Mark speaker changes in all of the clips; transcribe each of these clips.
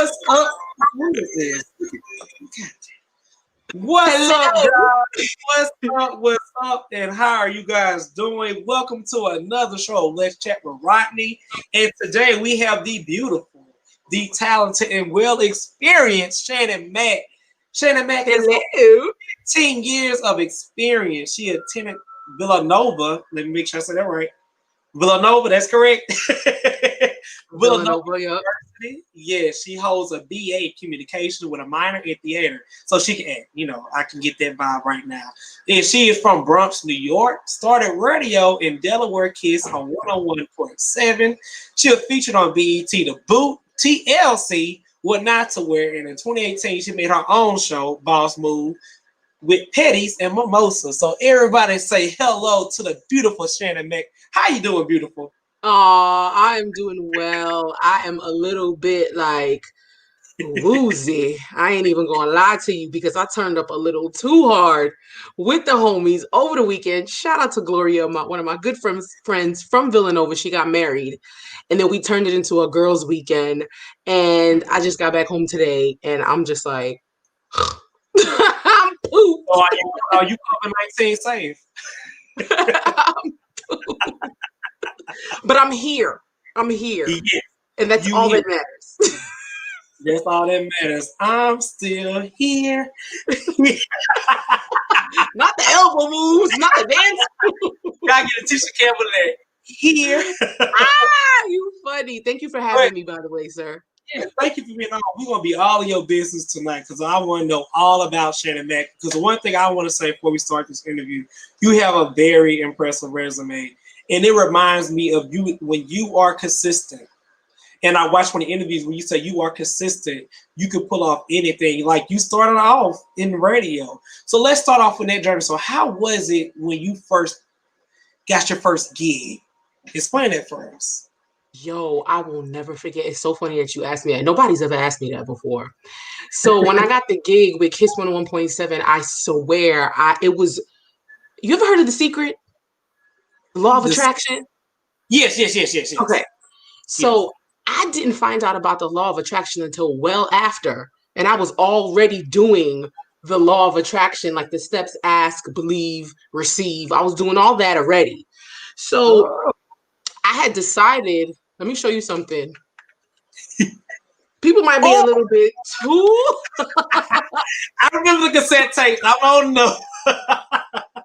Speaker 1: What's up? Who is this? What's up, guys? What's up? What's up? And how are you guys doing? Welcome to another show. Let's chat with Rodney. And today we have the beautiful, the talented, and well experienced Shannon Mack. Shannon Mack has 15 years of experience. She attended Villanova. Let me make sure I said that right. Villanova, that's correct.
Speaker 2: Villanova, yep.
Speaker 1: University. Yeah, she holds a BA in communication with a minor in theater. So she can act, I can get that vibe right now. And she is from Bronx, New York. Started radio in Delaware Kiss on 101.7. She was featured on BET The Boot, TLC, What Not to Wear. And in 2018, she made her own show, Boss Move, with Pedis and Mimosas. So everybody say hello to the beautiful Shannon Mack. How you doing, beautiful?
Speaker 2: I am doing well. I am a little bit woozy. I ain't even gonna lie to you because I turned up a little too hard with the homies over the weekend. Shout out to Gloria, one of my good friends from Villanova. She got married, and then we turned it into a girls' weekend. And I just got back home today, and I'm just like, I'm pooped.
Speaker 1: So are you COVID-19 safe?
Speaker 2: But I'm here.
Speaker 1: Yeah.
Speaker 2: And that's all that matters.
Speaker 1: That's all that matters. I'm still here.
Speaker 2: Not the elbow moves, not the dance.
Speaker 1: Gotta get a Tisha Campbell that. Here.
Speaker 2: You funny. Thank you for having me, by the way, sir.
Speaker 1: Yeah, thank you for being on. We're gonna be all in your business tonight because I want to know all about Shannon Mack. Because the one thing I want to say before we start this interview, you have a very impressive resume. And it reminds me of you when you are consistent. And I watched one of the interviews when you say you are consistent, you could pull off anything. Like you started off in radio. So let's start off with that journey. So how was it when you first got your first gig? Explain that for us.
Speaker 2: Yo, I will never forget. It's so funny that you asked me that. Nobody's ever asked me that before. So when I got the gig with Kiss 101.7, I swear it was, you ever heard of The Secret? Law of Attraction?
Speaker 1: Yes.
Speaker 2: Okay. So I didn't find out about the law of attraction until well after. And I was already doing the law of attraction, like the steps: ask, believe, receive. I was doing all that already. So I had decided, let me show you something. People might be a little bit too.
Speaker 1: I remember the cassette tapes. I don't know.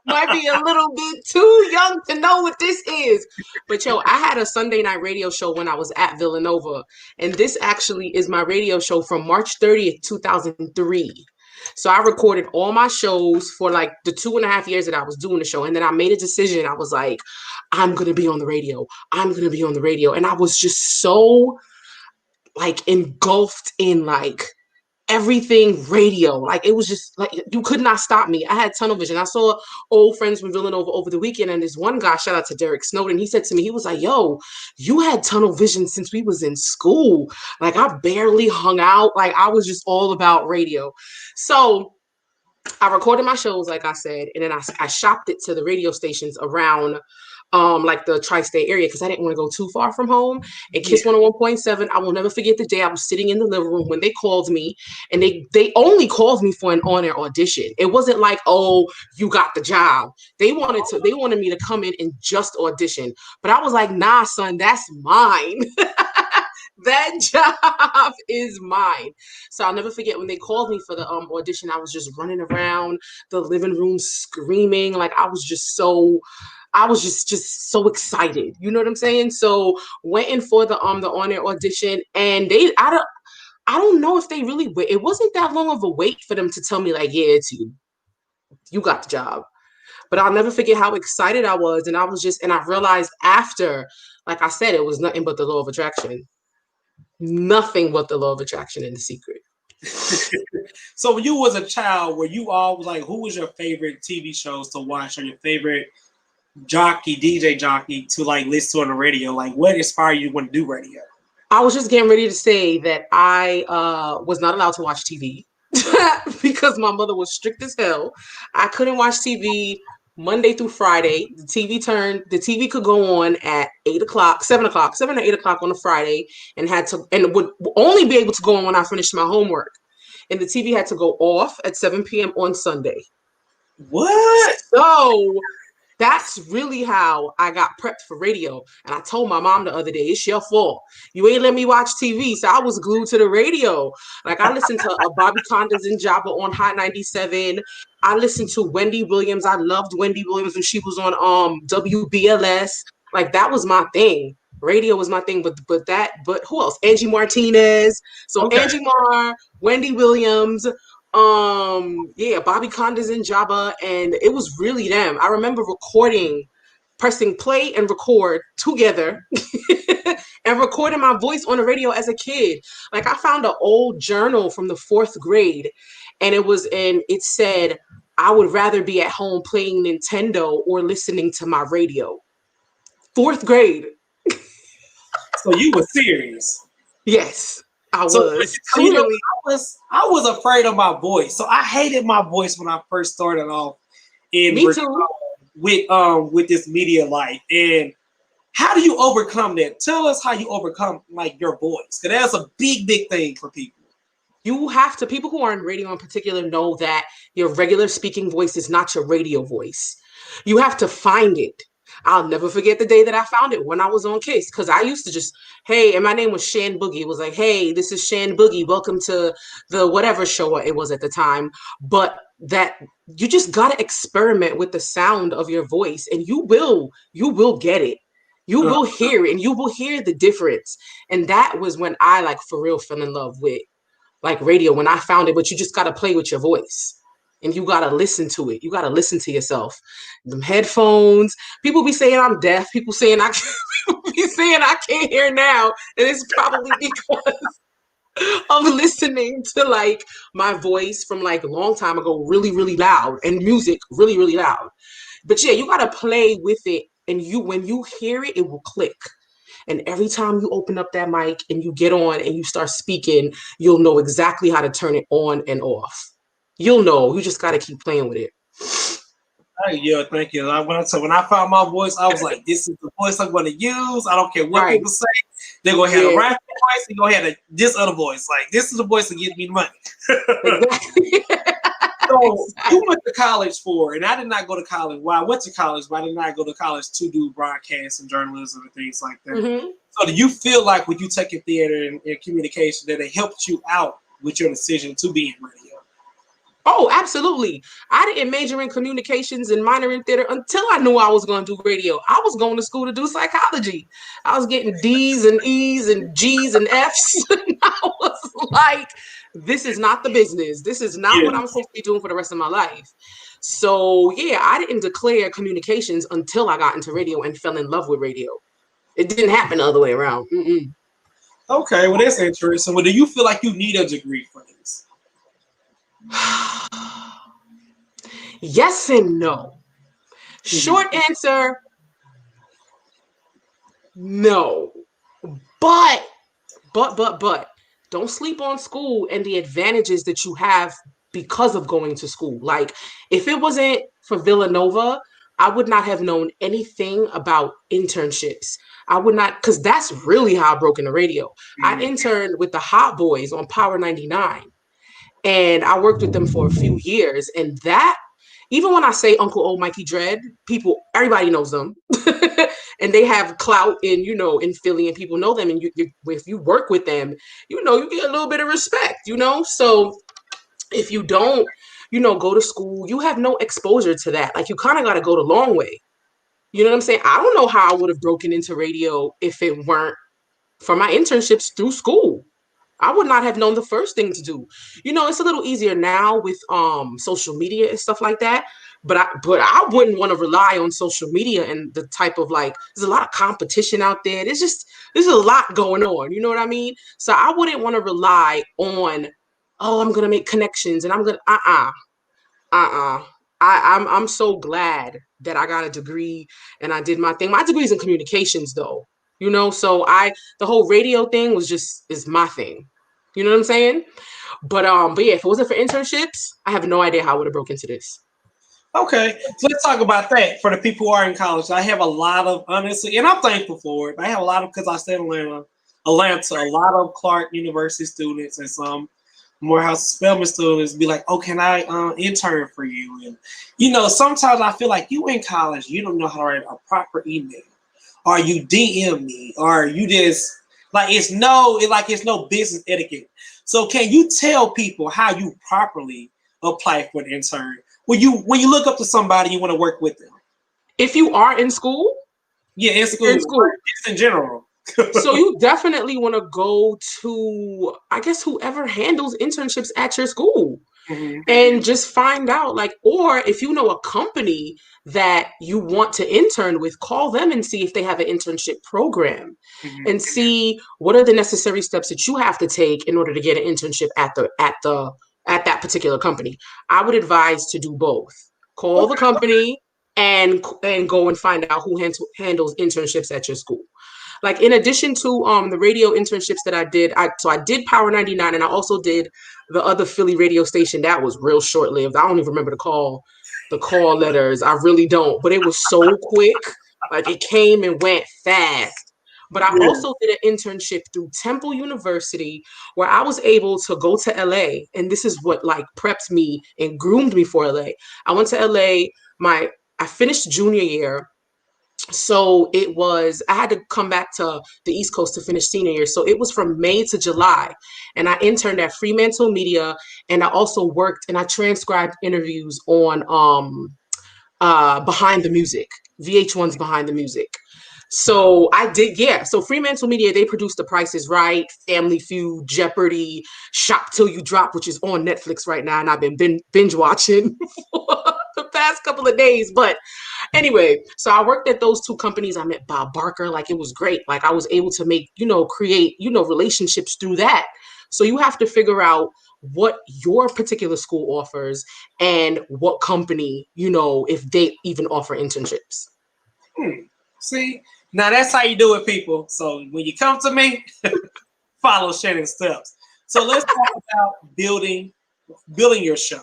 Speaker 2: Might be a little bit too young to know what this is. But yo, I had a Sunday night radio show when I was at Villanova. And this actually is my radio show from March 30th, 2003. So I recorded all my shows for like the 2.5 years that I was doing the show. And then I made a decision. I was like, I'm going to be on the radio. I'm going to be on the radio. And I was just so engulfed in everything radio. It was just you could not stop me. I had tunnel vision. I saw old friends from Villanova over the weekend, and this one guy, shout out to Derek Snowden, he said to me, he was like, yo, you had tunnel vision since we was in school. I barely hung out. I was just all about radio. So I recorded my shows, like I said, and then I shopped it to the radio stations around the tri-state area because I didn't want to go too far from home. And Kiss 101.7, I will never forget the day I was sitting in the living room when they called me, and they only called me for an on-air audition. It wasn't like, oh, you got the job. They wanted me to come in and just audition. But I was like, nah, son, that's mine. That job is mine. So I'll never forget when they called me for the audition. I was just running around the living room screaming. I was just so excited. You know what I'm saying? So went in for the on-air audition, and I don't know if they really wait. It wasn't that long of a wait for them to tell me yeah, it's you. You got the job. But I'll never forget how excited I was. And I realized after, like I said, it was nothing but the law of attraction. Nothing but the law of attraction and The Secret.
Speaker 1: So when you was a child, were you all who was your favorite TV shows to watch or your favorite DJ jockey to listen to on the radio? What inspired you to want to do radio?
Speaker 2: I was just getting ready to say that I was not allowed to watch TV because my mother was strict as hell. I couldn't watch TV Monday through Friday. The TV could go on at 8 o'clock, 7 o'clock, 7 or 8 o'clock on a Friday, and would only be able to go on when I finished my homework. And the TV had to go off at 7 p.m. on Sunday.
Speaker 1: What?
Speaker 2: So that's really how I got prepped for radio. And I told my mom the other day, it's your fault. You ain't let me watch TV. So I was glued to the radio. Like I listened to Bobby Condas and Jabba on Hot 97. I listened to Wendy Williams. I loved Wendy Williams when she was on WBLS. Like that was my thing. Radio was my thing, but who else? Angie Martinez. So
Speaker 1: Okay.
Speaker 2: Angie Marr, Wendy Williams, yeah, Bobby Condas and Jabba, and it was really them. I remember pressing play and record together and recording my voice on the radio as a kid. Like I found an old journal from the fourth grade, and it said I would rather be at home playing Nintendo or listening to my radio. Fourth grade.
Speaker 1: So you were serious.
Speaker 2: Yes, I was.
Speaker 1: So I was afraid of my voice. So I hated my voice when I first started off
Speaker 2: Me too.
Speaker 1: With this media life. And how do you overcome that? Tell us how you overcome like your voice. Because that's a big thing for people.
Speaker 2: You have to, people who are in radio in particular know that your regular speaking voice is not your radio voice. You have to find it. I'll never forget the day that I found it when I was on Kiss, because I used to just, hey, and my name was Shan Boogie. It was like, hey, this is Shan Boogie. Welcome to the whatever show it was at the time. But that you just got to experiment with the sound of your voice, and you will get it. You will hear it, and you will hear the difference. And that was when I like for real fell in love with like radio, when I found it. But you just got to play with your voice. And you got to listen to it. You got to listen to yourself. Them headphones. People be saying I'm deaf. People be saying I can't hear now. And it's probably because of listening to like my voice from like a long time ago really loud, and music really loud. But yeah, you got to play with it. And when you hear it, it will click. And every time you open up that mic and you get on and you start speaking, you'll know exactly how to turn it on and off. You'll know. You just got to keep playing with it.
Speaker 1: Yeah, thank you. When I found my voice, I was like, this is the voice I'm going to use. I don't care what people say. They're going to have a rap voice. They're going to have this other voice. Like, this is the voice that gives me the money. Exactly. So you went to college and I did not go to college. Well, I went to college, but I did not go to college to do broadcast and journalism and things like that. Mm-hmm. So do you feel like when you take in theater and communication that it helped you out with your decision to be in radio?
Speaker 2: Oh, absolutely. I didn't major in communications and minor in theater until I knew I was going to do radio. I was going to school to do psychology. I was getting D's and E's and G's and F's. And I was like, this is not the business. This is not what I'm supposed to be doing for the rest of my life. So, yeah, I didn't declare communications until I got into radio and fell in love with radio. It didn't happen the other way around. Mm-mm.
Speaker 1: Okay, well, that's interesting. Well, do you feel like you need a degree for this?
Speaker 2: Yes and no. Short answer, no. But don't sleep on school and the advantages that you have because of going to school. Like, if it wasn't for Villanova, I would not have known anything about internships. I would not, because that's really how I broke into radio. I interned with the Hot Boys on Power 99. And I worked with them for a few years. And that, even when I say Uncle Old Mikey Dread, everybody knows them. And they have clout in Philly, and people know them. And if you work with them, you get a little bit of respect, So if you don't, go to school, you have no exposure to that. Like, you kind of got to go the long way. You know what I'm saying? I don't know how I would have broken into radio if it weren't for my internships through school. I would not have known the first thing to do. It's a little easier now with social media and stuff like that. But I wouldn't want to rely on social media and the type of there's a lot of competition out there. There's a lot going on. You know what I mean? So I wouldn't want to rely on, I'm gonna make connections and I'm gonna I'm so glad that I got a degree and I did my thing. My degree is in communications though. So the whole radio thing is my thing. You know what I'm saying? But yeah, if it wasn't for internships, I have no idea how I would have broke into this.
Speaker 1: Okay, so let's talk about that for the people who are in college. I have a lot of, honestly, and I'm thankful for it. I have a lot of, because I stay in Atlanta, a lot of Clark University students and some Morehouse Spelman students be like, "Oh, can I intern for you?" And sometimes I feel like you in college, you don't know how to write a proper email, or you DM me, or you just like it's no business etiquette. So, can you tell people how you properly apply for an intern? When you look up to somebody, you want to work with them.
Speaker 2: If you are in school,
Speaker 1: Yeah, in
Speaker 2: if you're
Speaker 1: school,
Speaker 2: in school,
Speaker 1: just in general.
Speaker 2: so you definitely want to go to, I guess, whoever handles internships at your school
Speaker 1: Hmm.
Speaker 2: and just find out, like, or if you know a company that you want to intern with, call them and see if they have an internship program
Speaker 1: Hmm.
Speaker 2: and see what are the necessary steps that you have to take in order to get an internship at that particular company. I would advise to do both. Call the
Speaker 1: Okay.
Speaker 2: company and go and find out who handles internships at your school. Like, in addition to the radio internships that I did, I did Power 99, and I also did the other Philly radio station that was real short lived. I don't even remember the call letters. I really don't, but it was so quick. Like, it came and went fast. But I
Speaker 1: Yeah.
Speaker 2: also did an internship through Temple University where I was able to go to LA, and this is what like prepped me and groomed me for LA. I went to LA. I finished junior year, so I had to come back to the East Coast to finish senior year. So it was from May to July. And I interned at Fremantle Media, and I also worked and I transcribed interviews on Behind the Music, VH1's Behind the Music. So I did, yeah. So Fremantle Media, they produced The Price is Right, Family Feud, Jeopardy, Shop Till You Drop, which is on Netflix right now, and I've been binge watching for the past couple of days. But anyway, so I worked at those two companies. I met Bob Barker. Like, it was great. Like, I was able to create, relationships through that. So you have to figure out what your particular school offers and what company, if they even offer internships.
Speaker 1: Hmm. See, now that's how you do it, people. So when you come to me, follow Shannon's steps. So let's talk about building your show.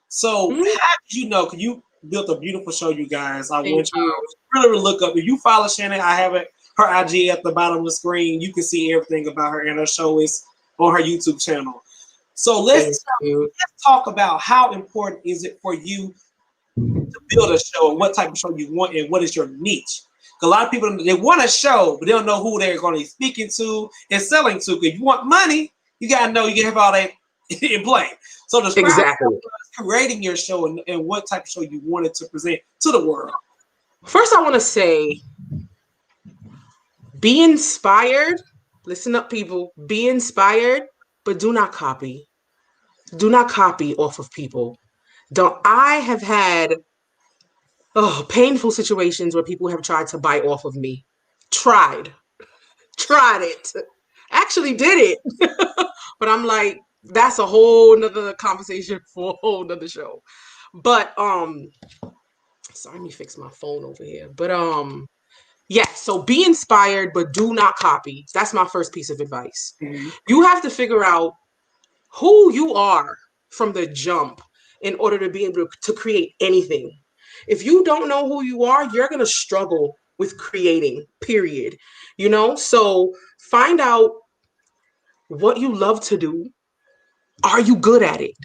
Speaker 1: So
Speaker 2: Mhm.
Speaker 1: how did you know? Because you built a beautiful show, you guys. I
Speaker 2: Thank
Speaker 1: want
Speaker 2: you.
Speaker 1: you really look up. If you follow Shannon, I have it. Her IG at the bottom of the screen. You can see everything about her, and her show is on her YouTube channel. So
Speaker 2: Thank you.
Speaker 1: let's talk about how important is it for you to build a show and what type of show you want and what is your niche. 'Cause a lot of people, they want a show, but they don't know who they're going to be speaking to and selling to. If you want money, you got to know you can have all that in play. So describe
Speaker 2: Exactly.
Speaker 1: creating your show and what type of show you wanted to present to the world.
Speaker 2: First, I want to say, be inspired. Listen up, people. Be inspired, but do not copy. Do not copy off of people. Don't. I have had painful situations where people have tried to buy off of me. Tried. Tried it. Actually did it. But I'm like, that's a whole nother conversation for a whole nother show. But sorry, let me fix my phone over here. But yeah, so be inspired, but do not copy. That's my first piece of advice.
Speaker 1: Mhm.
Speaker 2: You have to figure out who you are from the jump in order to be able to create anything. If you don't know who you are, you're going to struggle with creating, period. So find out what you love to do. Are you good at it?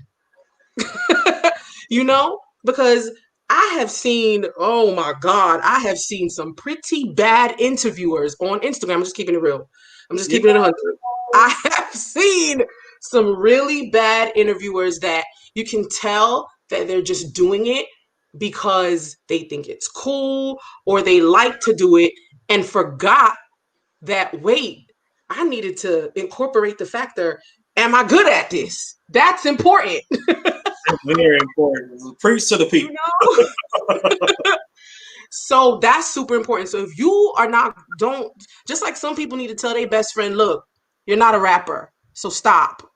Speaker 2: Because I have seen, oh my God, I have seen some pretty bad interviewers on Instagram. I'm just keeping it real. I'm just
Speaker 1: Yeah.
Speaker 2: keeping it 100. I have seen some really bad interviewers that you can tell that they're just doing it because they think it's cool or they like to do it and forgot that, wait, I needed to incorporate the factor, am I good at this? That's important.
Speaker 1: It's very important. Preach to the
Speaker 2: You
Speaker 1: people.
Speaker 2: know? So that's super important. So if you are not, don't, just like some people need to tell their best friend, look, you're not a rapper, so stop.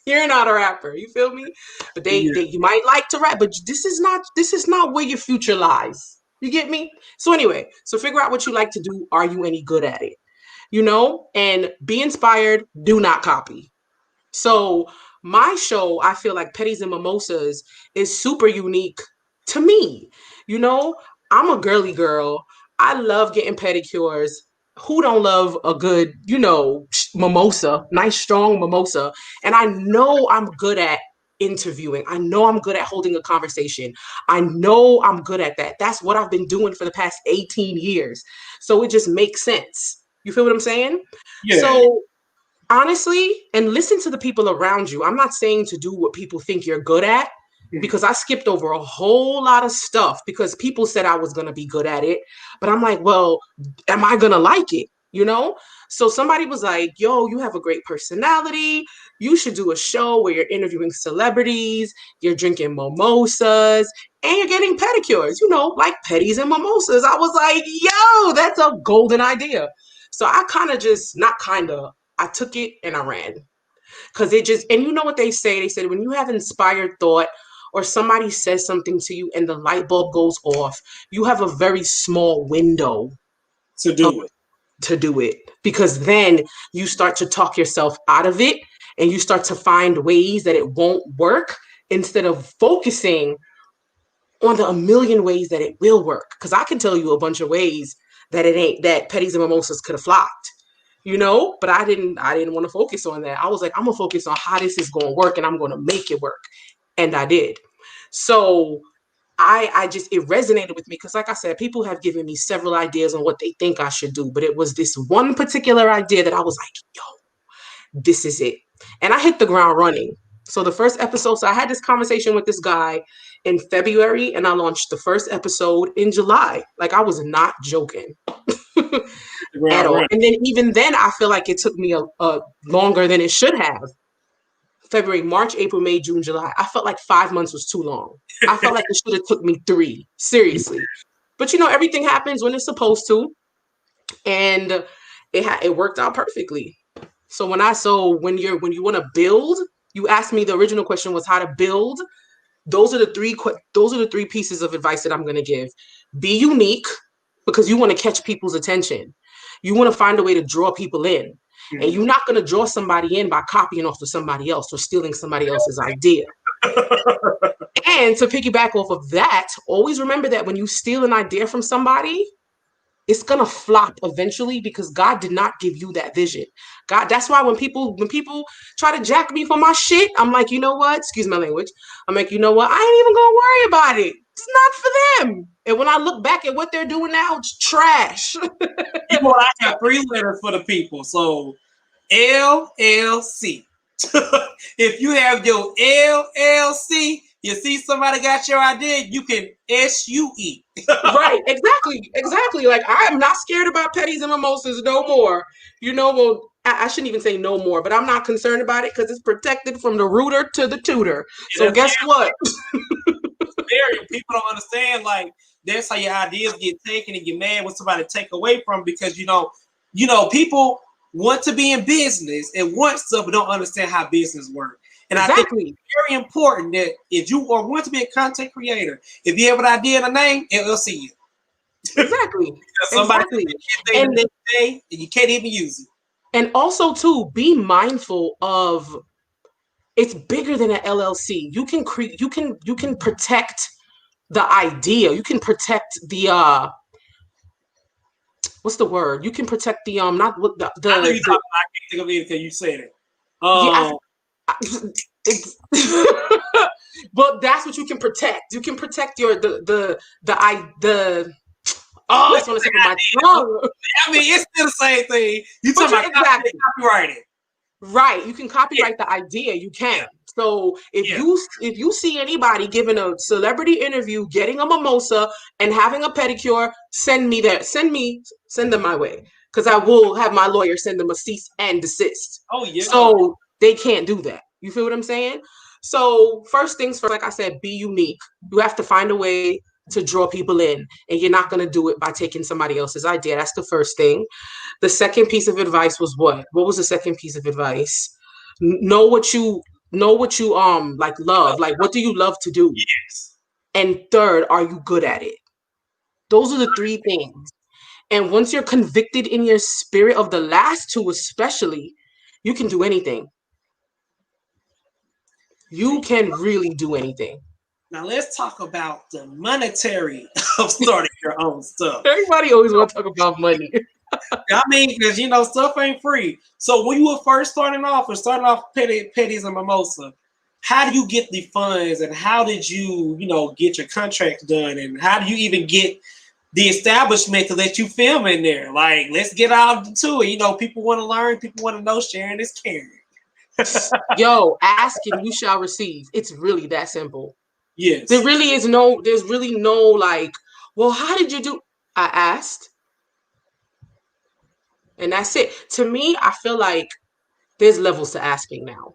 Speaker 2: You're not a rapper. You feel me? But
Speaker 1: Yeah.
Speaker 2: you might like to rap, but this is not where your future lies. You get me? So anyway, so figure out what you like to do. Are you any good at it? And be inspired. Do not copy. So my show, I feel like Pedis and Mimosas is super unique to me. You know, I'm a girly girl. I love getting pedicures. Who don't love a good, mimosa, nice strong mimosa? And I know I'm good at interviewing. I know I'm good at holding a conversation. I know I'm good at that. That's what I've been doing for the past 18 years. So it just makes sense. You feel what I'm saying?
Speaker 1: Yeah.
Speaker 2: So honestly, and listen to the people around you. I'm not saying to do what people think you're good at,
Speaker 1: Mhm.
Speaker 2: because I skipped over a whole lot of stuff because people said I was going to be good at it. But I'm like, well, am I going to like it? You know? So somebody was like, yo, you have a great personality. You should do a show where you're interviewing celebrities, you're drinking mimosas, and you're getting pedicures, like Pedis and mimosas. I was like, yo, that's a golden idea. So I kind of just, not kind of, I took it and I ran. Because it just, and you know what they say? They said when you have inspired thought or somebody says something to you and the light bulb goes off, you have a very small window
Speaker 1: To
Speaker 2: of,
Speaker 1: do it.
Speaker 2: to do it. Because then you start to talk yourself out of it and you start to find ways that it won't work instead of focusing on the a million ways that it will work. Because I can tell you a bunch of ways that it ain't, that Petties and Mimosas could have flopped, but I didn't want to focus on that. I was like, I'm gonna focus on how this is gonna work and I'm gonna make it work. And I did. So I just, it resonated with me because, like I said, people have given me several ideas on what they think I should do, but it was this one particular idea that I was like, yo, this is it. And I hit the ground running. So the first episode, so I had this conversation with this guy in February and I launched the first episode in July. Like, I was not joking.
Speaker 1: The
Speaker 2: At
Speaker 1: ground
Speaker 2: all.
Speaker 1: running.
Speaker 2: And then even then, I feel like it took me a longer than it should have. February, March, April, May, June, July. I felt like 5 months was too long. I felt like it should have took me 3. Seriously. But everything happens when it's supposed to, and it worked out perfectly. So when you want to build, you asked me, the original question was how to build. Those are the three pieces of advice that I'm going to give. Be unique, because you want to catch people's attention. You want to find a way to draw people in. And
Speaker 1: Mhm.
Speaker 2: you're not going to draw somebody in by copying off of somebody else or stealing somebody else's idea. And to piggyback off of that, always remember that when you steal an idea from somebody, it's gonna flop eventually because God did not give you that vision. God, that's why when people try to jack me for my shit, I'm like, you know what? Excuse my language. I'm like, you know what? I ain't even gonna worry about it. It's not for them. And when I look back at what they're doing now, it's trash.
Speaker 1: I have 3 letters for the people. So LLC. If you have your LLC, you see somebody got your idea, you can SUE.
Speaker 2: Right, exactly. Like, I'm not scared about petties and mimosas no more. Well, I shouldn't even say no more, but I'm not concerned about it because it's protected from the rooter to the tutor.
Speaker 1: And
Speaker 2: So
Speaker 1: that's
Speaker 2: guess what?
Speaker 1: very people don't understand. Like that's how your ideas get taken and get mad when somebody take away from because people want to be in business and want stuff but don't understand how business works. And I think
Speaker 2: Exactly.
Speaker 1: it's very important that if you are want to be a content creator, if you have an idea and a name, LLC you.
Speaker 2: Exactly.
Speaker 1: Because somebody
Speaker 2: Exactly.
Speaker 1: can the
Speaker 2: And
Speaker 1: next day and you can't even use it.
Speaker 2: and also too, be mindful of, it's bigger than an LLC. You can protect the idea. You can protect the what's the word? You can protect the not what
Speaker 1: I know you
Speaker 2: the
Speaker 1: talking about. I can't think of anything you said it.
Speaker 2: yeah. It's but that's what you can protect. You can protect your the I the oh, it's on the tip of my tongue.
Speaker 1: I mean, it's still the same thing. You
Speaker 2: But
Speaker 1: talking
Speaker 2: you
Speaker 1: about
Speaker 2: exactly
Speaker 1: copyrighted?
Speaker 2: right. You can
Speaker 1: Yeah,
Speaker 2: copyright the idea. You
Speaker 1: yeah,
Speaker 2: can. So if
Speaker 1: yeah.
Speaker 2: you see anybody giving a celebrity interview, getting a mimosa, and having a pedicure, send me that. Send them my way, because I will have my lawyer send them a cease and desist.
Speaker 1: Oh yeah.
Speaker 2: So they can't do that. You feel what I'm saying? So first things first, like I said, be unique. You have to find a way to draw people in, and you're not going to do it by taking somebody else's idea. That's the first thing. The second piece of advice was what? What was the second piece of advice? Know what you like love. Like, what do you love to do?
Speaker 1: Yes.
Speaker 2: And third, are you good at it? Those are the 3 things. And once you're convicted in your spirit of the last 2 especially, you can do anything. You can really do anything.
Speaker 1: Now let's talk about the monetary of starting your own stuff.
Speaker 2: Everybody always want to talk about money.
Speaker 1: I mean, because you know, stuff ain't free. So when you were first starting off Pedis and Mimosa, how do you get the funds and how did you, get your contracts done and how do you even get the establishment to let you film in there? Like, let's get out to it. People want to learn, people want to know, sharing is caring.
Speaker 2: Yo, ask and you shall receive. It's really that simple.
Speaker 1: Yes.
Speaker 2: There's really no like, well, how did you do? I asked. And that's it. To me, I feel like there's levels to asking now.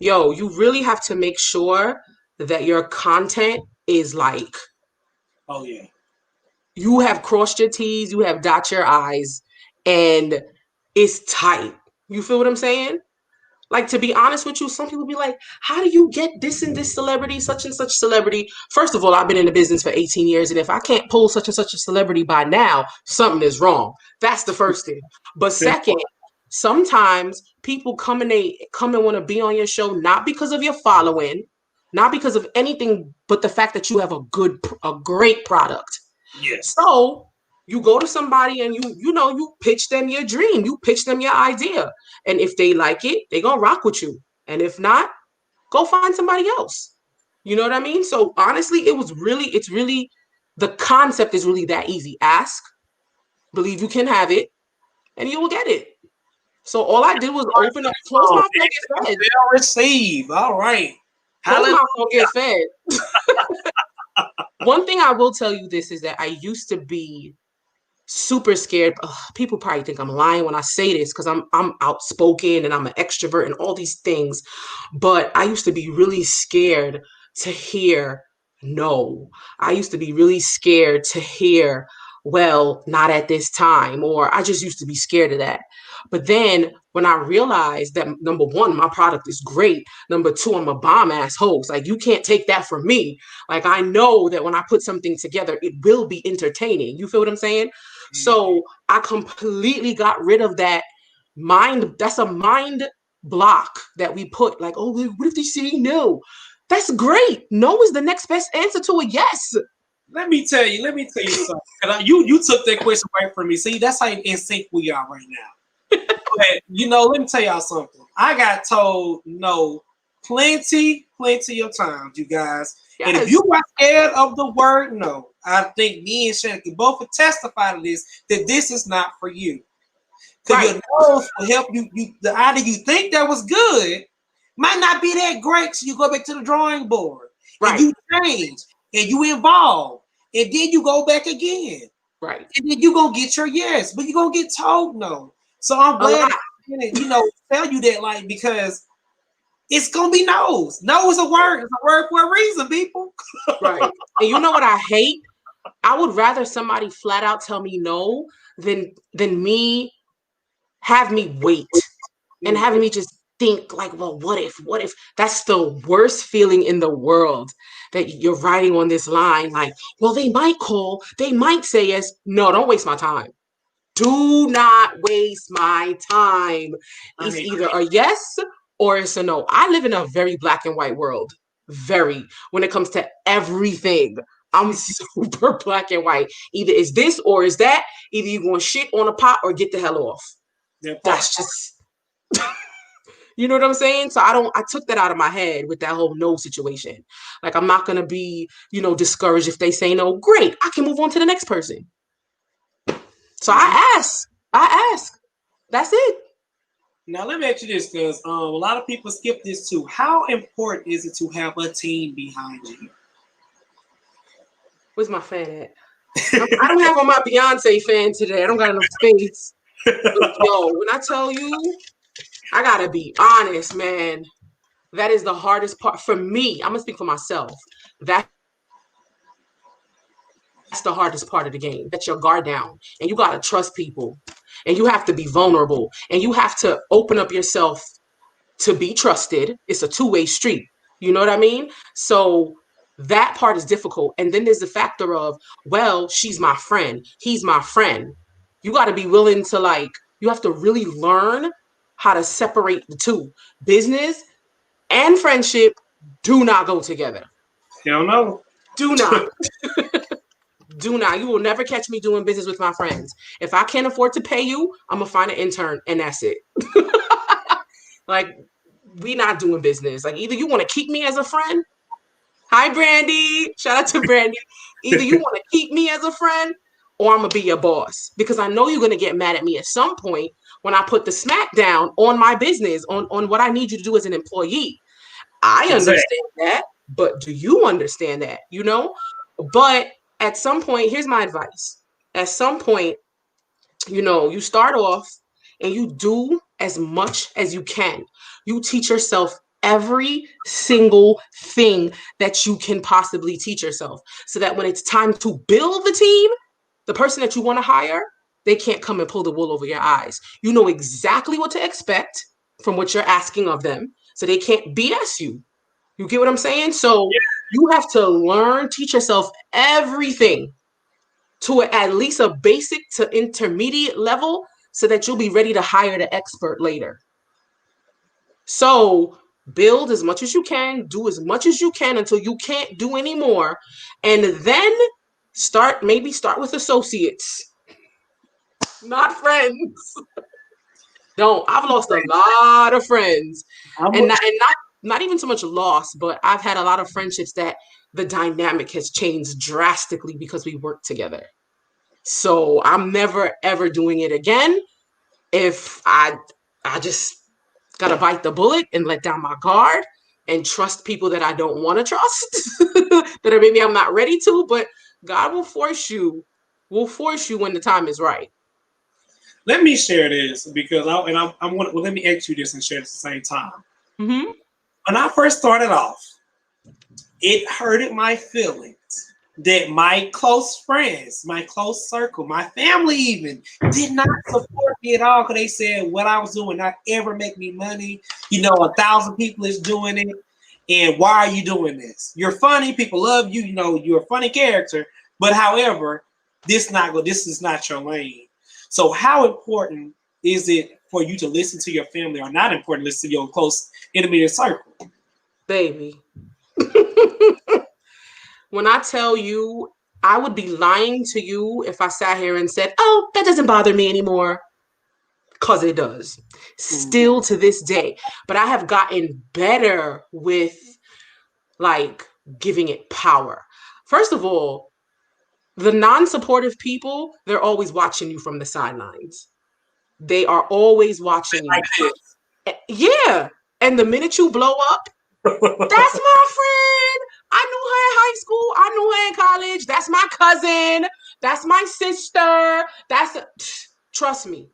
Speaker 2: Yo, you really have to make sure that your content is like,
Speaker 1: Oh yeah.
Speaker 2: you have crossed your T's, you have dot your I's, and it's tight. You feel what I'm saying? Like, to be honest with you, some people be like, how do you get this and this celebrity, such and such celebrity? First of all, I've been in the business for 18 years, and if I can't pull such and such a celebrity by now, something is wrong. That's the first thing. But second, sometimes people come and want to be on your show, not because of your following, not because of anything, but the fact that you have a great product.
Speaker 1: Yes.
Speaker 2: So you go to somebody and you pitch them your dream, you pitch them your idea. And if they like it, they gonna rock with you. And if not, go find somebody else. You know what I mean? So honestly, it's really the concept is really that easy. Ask, believe you can have it, and you will get it. So all I did was open up, close mouth, don't get fed.
Speaker 1: Receive. All right.
Speaker 2: Close mouth, don't get fed. One thing I will tell you this is that I used to be super scared. Ugh, people probably think I'm lying when I say this because I'm outspoken and I'm an extrovert and all these things. But I used to be really scared to hear no. I used to be really scared to hear, well, not at this time, or I just used to be scared of that. But then when I realized that number one, my product is great. Number two, I'm a bomb ass host. Like, you can't take that from me. Like, I know that when I put something together, it will be entertaining. You feel what I'm saying? So I completely got rid of that mind. That's a mind block that we put. Like, oh, what if they say no? That's great. No is the next best answer to a yes.
Speaker 1: Let me tell you something. You took that question away from me. See, that's how in sync we are right now. But let me tell y'all something. I got told no plenty of times, you guys. Yes. And if you are scared of the word no, I think me and Shannon can both testify to this, that this is not for you. Because your nose will help you. The idea you think that was good might not be that great. So you go back to the drawing board. Right. And you change. And you involve. And then you go back again.
Speaker 2: Right.
Speaker 1: And then you're going to get your yes. But you're going to get told no. So I'm glad I tell you that, like, because it's gonna be no's. No is a word. It's a word for a reason, people.
Speaker 2: Right. And you know what I hate? I would rather somebody flat out tell me no than me have me wait and having me just think like, well, what if? That's the worst feeling in the world, that you're writing on this line like, well, they might call, they might say yes. No, don't waste my time. Do not waste my time. It's either a yes or it's a no. I live in a very black and white world. Very. When it comes to everything, I'm super black and white. Either it's this or it's that. Either you're going to shit on a pot or get the hell off. That's just, you know what I'm saying? So I took that out of my head with that whole no situation. Like, I'm not going to be, discouraged if they say no. Great. I can move on to the next person. So I ask. That's it.
Speaker 1: Now let me ask you this, because a lot of people skip this too. How important is it to have a team behind you?
Speaker 2: Where's my fan at? I don't have on my Beyonce fan today. I don't got enough space. Yo, when I tell you, I gotta be honest, man. That is the hardest part for me. I'm gonna speak for myself. That's the hardest part of the game. Let your guard down, and you gotta trust people, and you have to be vulnerable, and you have to open up yourself to be trusted. It's a two-way street. You know what I mean? So that part is difficult. And then there's the factor of, well, she's my friend. He's my friend. You got to be willing to, you have to really learn how to separate the two. Business and friendship do not go together.
Speaker 1: Hell no.
Speaker 2: Do not. Do not. You will never catch me doing business with my friends. If I can't afford to pay you, I'm gonna find an intern and that's it. Like, we not doing business. Like, either you want to keep me as a friend. Hi, Brandy. Shout out to Brandy. Either you want to keep me as a friend or I'm gonna be your boss. Because I know you're gonna get mad at me at some point when I put the smack down on my business, on what I need you to do as an employee. I understand that, but do you understand that? You know? But at some point, here's my advice. At some point, you start off and you do as much as you can. You teach yourself every single thing that you can possibly teach yourself so that when it's time to build the team, the person that you want to hire, they can't come and pull the wool over your eyes. You know exactly what to expect from what you're asking of them, so they can't BS you. You get what I'm saying? So you have to learn, teach yourself everything to at least a basic to intermediate level so that you'll be ready to hire the expert later. So build as much as you can, do as much as you can until you can't do anymore. And then start with associates, not friends. Don't. I've lost a lot of friends. And not even so much loss, but I've had a lot of friendships that the dynamic has changed drastically because we work together. So I'm never ever doing it again. If I just gotta bite the bullet and let down my guard and trust people that I don't want to trust, that maybe I'm not ready to, but God will force you when the time is right.
Speaker 1: Let me share this because let me ask you this and share it at the same time.
Speaker 2: Mm-hmm.
Speaker 1: When I first started off, it hurted my feelings that my close friends, my close circle, my family even did not support me at all because they said what I was doing not ever make me money. 1,000 people is doing it. And why are you doing this? You're funny. People love you. You're a funny character. But however, this is not your lane. So how important is it for you to listen to your family or not important to listen to your close intermediate circle?
Speaker 2: Baby. When I tell you, I would be lying to you if I sat here and said, oh, that doesn't bother me anymore. Because it does. Still to this day. But I have gotten better with like giving it power. First of all, the non-supportive people, they're always watching you from the sidelines. They are always watching you. Yeah. And the minute you blow up, that's my friend. I knew her in high school. I knew her in college. That's my cousin. That's my sister. Trust me.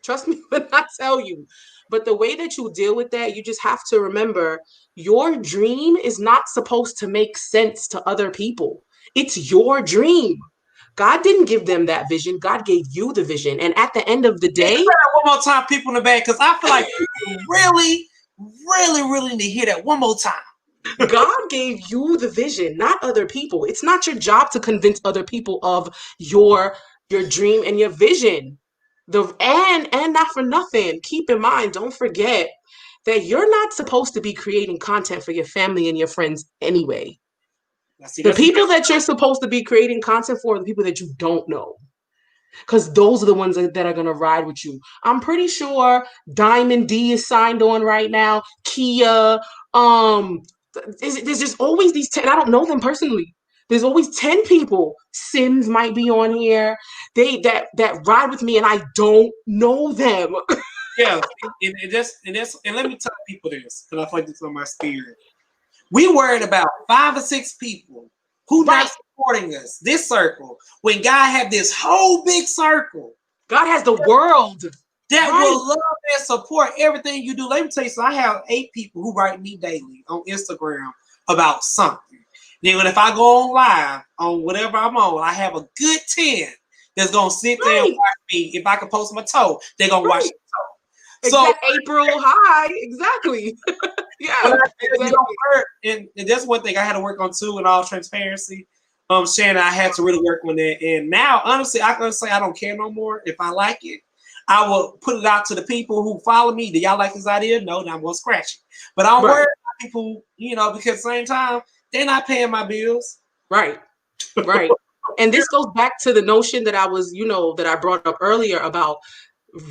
Speaker 2: Trust me when I tell you. But the way that you deal with that, you just have to remember your dream is not supposed to make sense to other people. It's your dream. God didn't give them that vision. God gave you the vision. And at the end of the day,
Speaker 1: one more time, people in the back, because I feel like people really, really, really need to hear that one more time.
Speaker 2: God gave you the vision, not other people. It's not your job to convince other people of your dream and your vision. And not for nothing. Keep in mind, don't forget that you're not supposed to be creating content for your family and your friends anyway. The people that you're supposed to be creating content for are the people that you don't know. Because those are the ones that are going to ride with you. I'm pretty sure Diamond D is signed on right now. Kia, there's just always these 10. I don't know them personally. There's always 10 people. Sims might be on here. That ride with me, and I don't know them.
Speaker 1: Yeah, and let me tell people this, because I feel like this on my spirit. We worried about 5 or 6 people who not supporting us. This circle, when God had this whole big circle,
Speaker 2: God has the world
Speaker 1: that will love and support everything you do. Let me tell you, so I have 8 people who write me daily on Instagram about something. Then if I go on live on whatever I'm on, I have a good 10 that's gonna sit there and watch me. If I can post my toe, they're gonna watch the toe.
Speaker 2: So April, hi, exactly. Yeah,
Speaker 1: and that's one thing I had to work on too. In all transparency, Shannon, I had to really work on that. And now, honestly, I can say I don't care no more. If I like it, I will put it out to the people who follow me. Do y'all like this idea? No, then I'm gonna scratch it. But I don't worry about people, because at the same time, They're not paying my bills.
Speaker 2: Right. Right. And this goes back to the notion that I was, that I brought up earlier about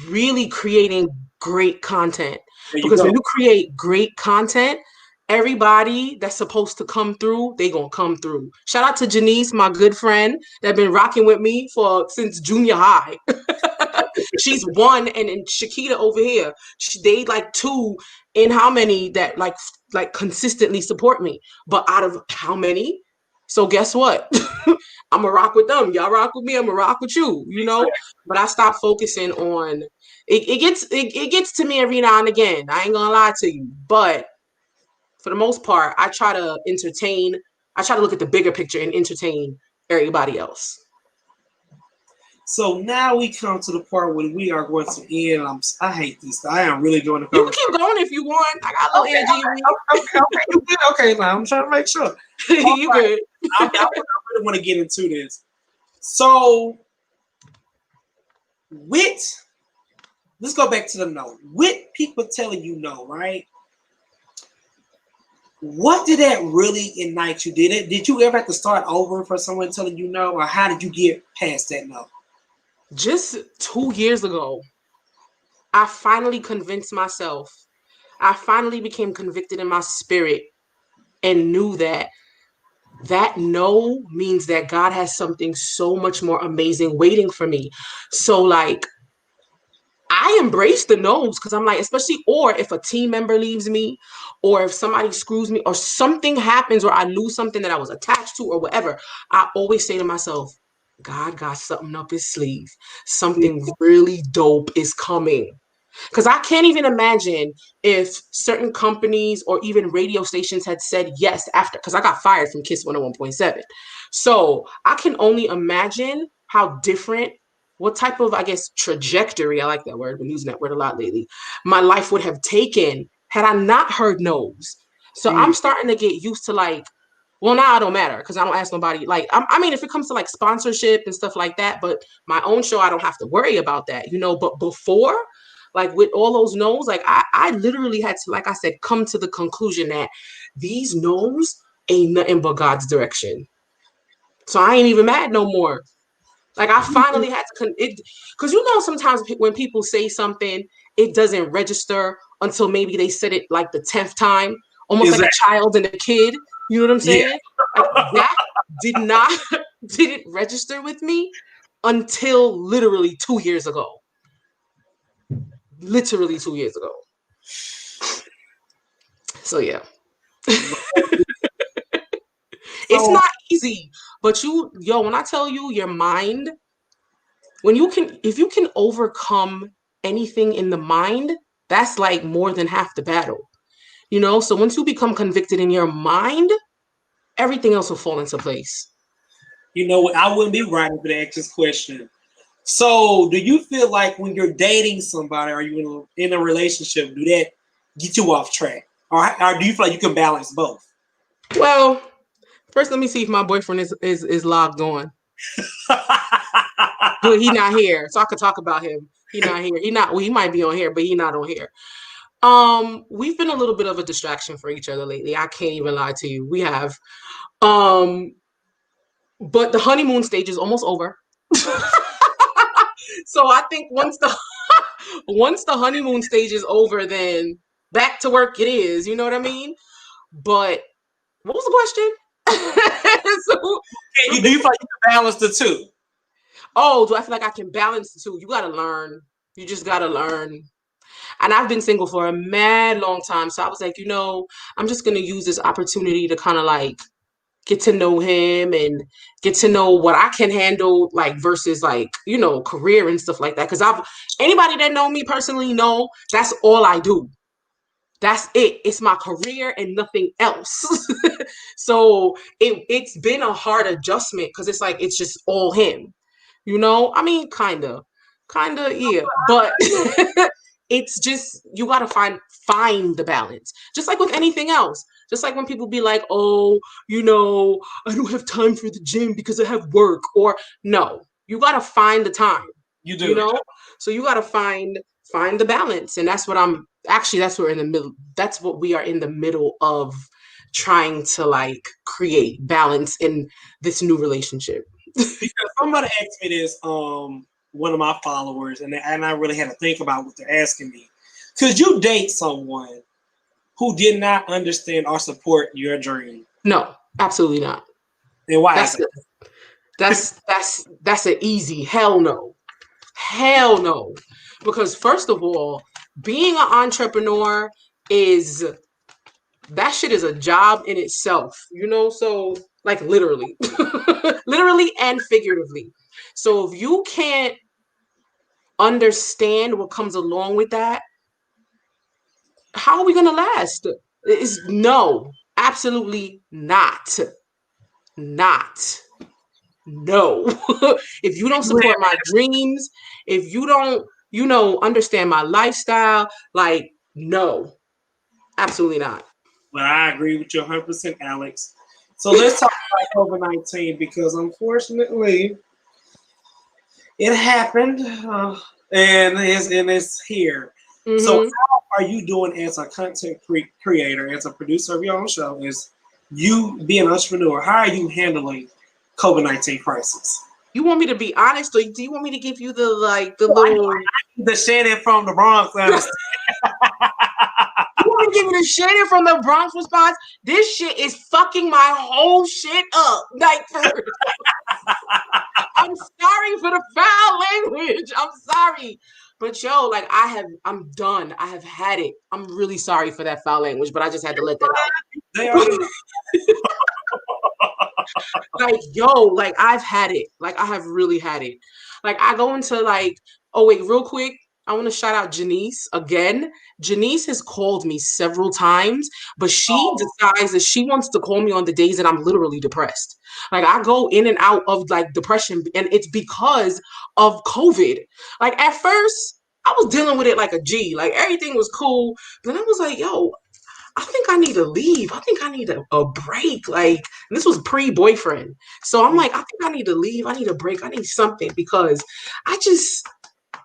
Speaker 2: really creating great content.
Speaker 1: There you
Speaker 2: Because
Speaker 1: go.
Speaker 2: when you create great content, everybody that's supposed to come through, they gonna come through. Shout out to Janice, my good friend, that been rocking with me since junior high. She's one, and Shakita over here, they like two in how many that like consistently support me. But out of how many? So guess what? I'm gonna rock with them. Y'all rock with me. I'm gonna rock with you.
Speaker 1: Exactly.
Speaker 2: But I stopped focusing on it. It gets to me every now and again. I ain't gonna lie to you, but for the most part, I try to entertain. I try to look at the bigger picture and entertain everybody else.
Speaker 1: So now we come to the part where we are going to end. I hate this. I am really doing the
Speaker 2: You can
Speaker 1: conversation.
Speaker 2: keep going if you want. I got a little energy in me.
Speaker 1: Okay, you good? Okay, now I'm trying to make sure.
Speaker 2: You good.
Speaker 1: I really want to get into this. So, let's go back to the no. With people telling you no, right? What did that really ignite you? Did you ever have to start over for someone telling you no, or how did you get past that no?
Speaker 2: Just 2 years ago, I finally convinced myself. I finally became convicted in my spirit and knew that no means that God has something so much more amazing waiting for me. So like I embrace the no's because I'm like, especially, or if a team member leaves me, or if somebody screws me, or something happens, or I lose something that I was attached to, or whatever, I always say to myself, God got something up his sleeve. Something really dope is coming. Because I can't even imagine if certain companies or even radio stations had said yes after, because I got fired from Kiss 101.7. So I can only imagine how different, what type of, I guess, trajectory, I like that word, I've been using that word a lot lately, my life would have taken had I not heard no's. So I'm starting to get used to like, well, now it don't matter because I don't ask nobody. Like, I mean, if it comes to like sponsorship and stuff like that, but my own show, I don't have to worry about that, But before, like with all those no's, like I literally had to, like I said, come to the conclusion that these no's ain't nothing but God's direction. So I ain't even mad no more. Like I finally had to, because sometimes when people say something, it doesn't register until maybe they said it like the 10th time, almost like a child and a kid. You know what I'm saying? Yeah. Like that didn't register with me until literally 2 years ago. Literally 2 years ago. So yeah. It's not easy, but when I tell you your mind, if you can overcome anything in the mind, that's like more than half the battle. So once you become convicted in your mind, everything else will fall into place.
Speaker 1: I wouldn't be right for the ask this question. So, do you feel like when you're dating somebody or you're in a relationship, do that get you off track? Or do you feel like you can balance both?
Speaker 2: Well, first, let me see if my boyfriend is logged on. Good, he not here, so I could talk about him. He not here. He might be on here, but he not on here. We've been a little bit of a distraction for each other lately. I can't even lie to you. We have. But the honeymoon stage is almost over. So I think once the honeymoon stage is over, then back to work it is. You know what I mean? But what was the question?
Speaker 1: Do you feel like you can balance the two?
Speaker 2: Oh, do I feel like I can balance the two? You gotta learn. You just gotta learn. And I've been single for a mad long time. So I was like, I'm just gonna use this opportunity to kind of like get to know him and get to know what I can handle, like versus like, career and stuff like that. Cause anybody that know me personally know that's all I do. That's it. It's my career and nothing else. So it's been a hard adjustment because it's like, it's just all him, I mean, kind of, yeah. But it's just, you got to find the balance. Just like with anything else. Just like when people be like, oh, I don't have time for the gym because I have work. Or no, you got to find the time.
Speaker 1: You do.
Speaker 2: So you got to find the balance. And that's what that's what we're in the middle. That's what we are in the middle of trying to like create balance in this new relationship.
Speaker 1: Because somebody asked me this, one of my followers, and I really had to think about what they're asking me. Could you date someone who did not understand or support your dream?
Speaker 2: No, absolutely not.
Speaker 1: And why is
Speaker 2: That's
Speaker 1: it?
Speaker 2: that's an easy hell no. Hell no. Because first of all, being an entrepreneur is that shit is a job in itself, so like literally. Literally and figuratively. So if you can't understand what comes along with that, how are we gonna last? Is no, absolutely not. Not. No. If you don't support my dreams, if you don't, understand my lifestyle, like, no, absolutely not.
Speaker 1: Well, I agree with you 100%, Alex. So let's talk about COVID-19 because unfortunately it happened and it's here. So
Speaker 2: Mm-hmm.
Speaker 1: how are you doing as a content creator, as a producer of your own show, is you being an entrepreneur, how are you handling COVID-19 crisis?
Speaker 2: You want me to be honest, or do you want me to give you the like the little?
Speaker 1: The Shannon from the Bronx, understand?
Speaker 2: You want me to give you the Shannon from the Bronx response? This shit is fucking my whole shit up. Like, I'm sorry for the foul language. I'm sorry. But yo, like I'm done. I have had it. I'm really sorry for that foul language, but I just had to let that
Speaker 1: They
Speaker 2: out.
Speaker 1: already
Speaker 2: Like, yo, like I've had it. Like I have really had it. Like I go into like, oh wait, real quick. I want to shout out Janice again. Janice has called me several times, but she decides that she wants to call me on the days that I'm literally depressed. Like I go in and out of like depression, and it's because of COVID. Like at first, I was dealing with it like a G. Like everything was cool. Then I was like, yo, I think I need to leave. I think I need a break. Like, this was pre-boyfriend. So I'm like, I think I need to leave. I need a break. I need something because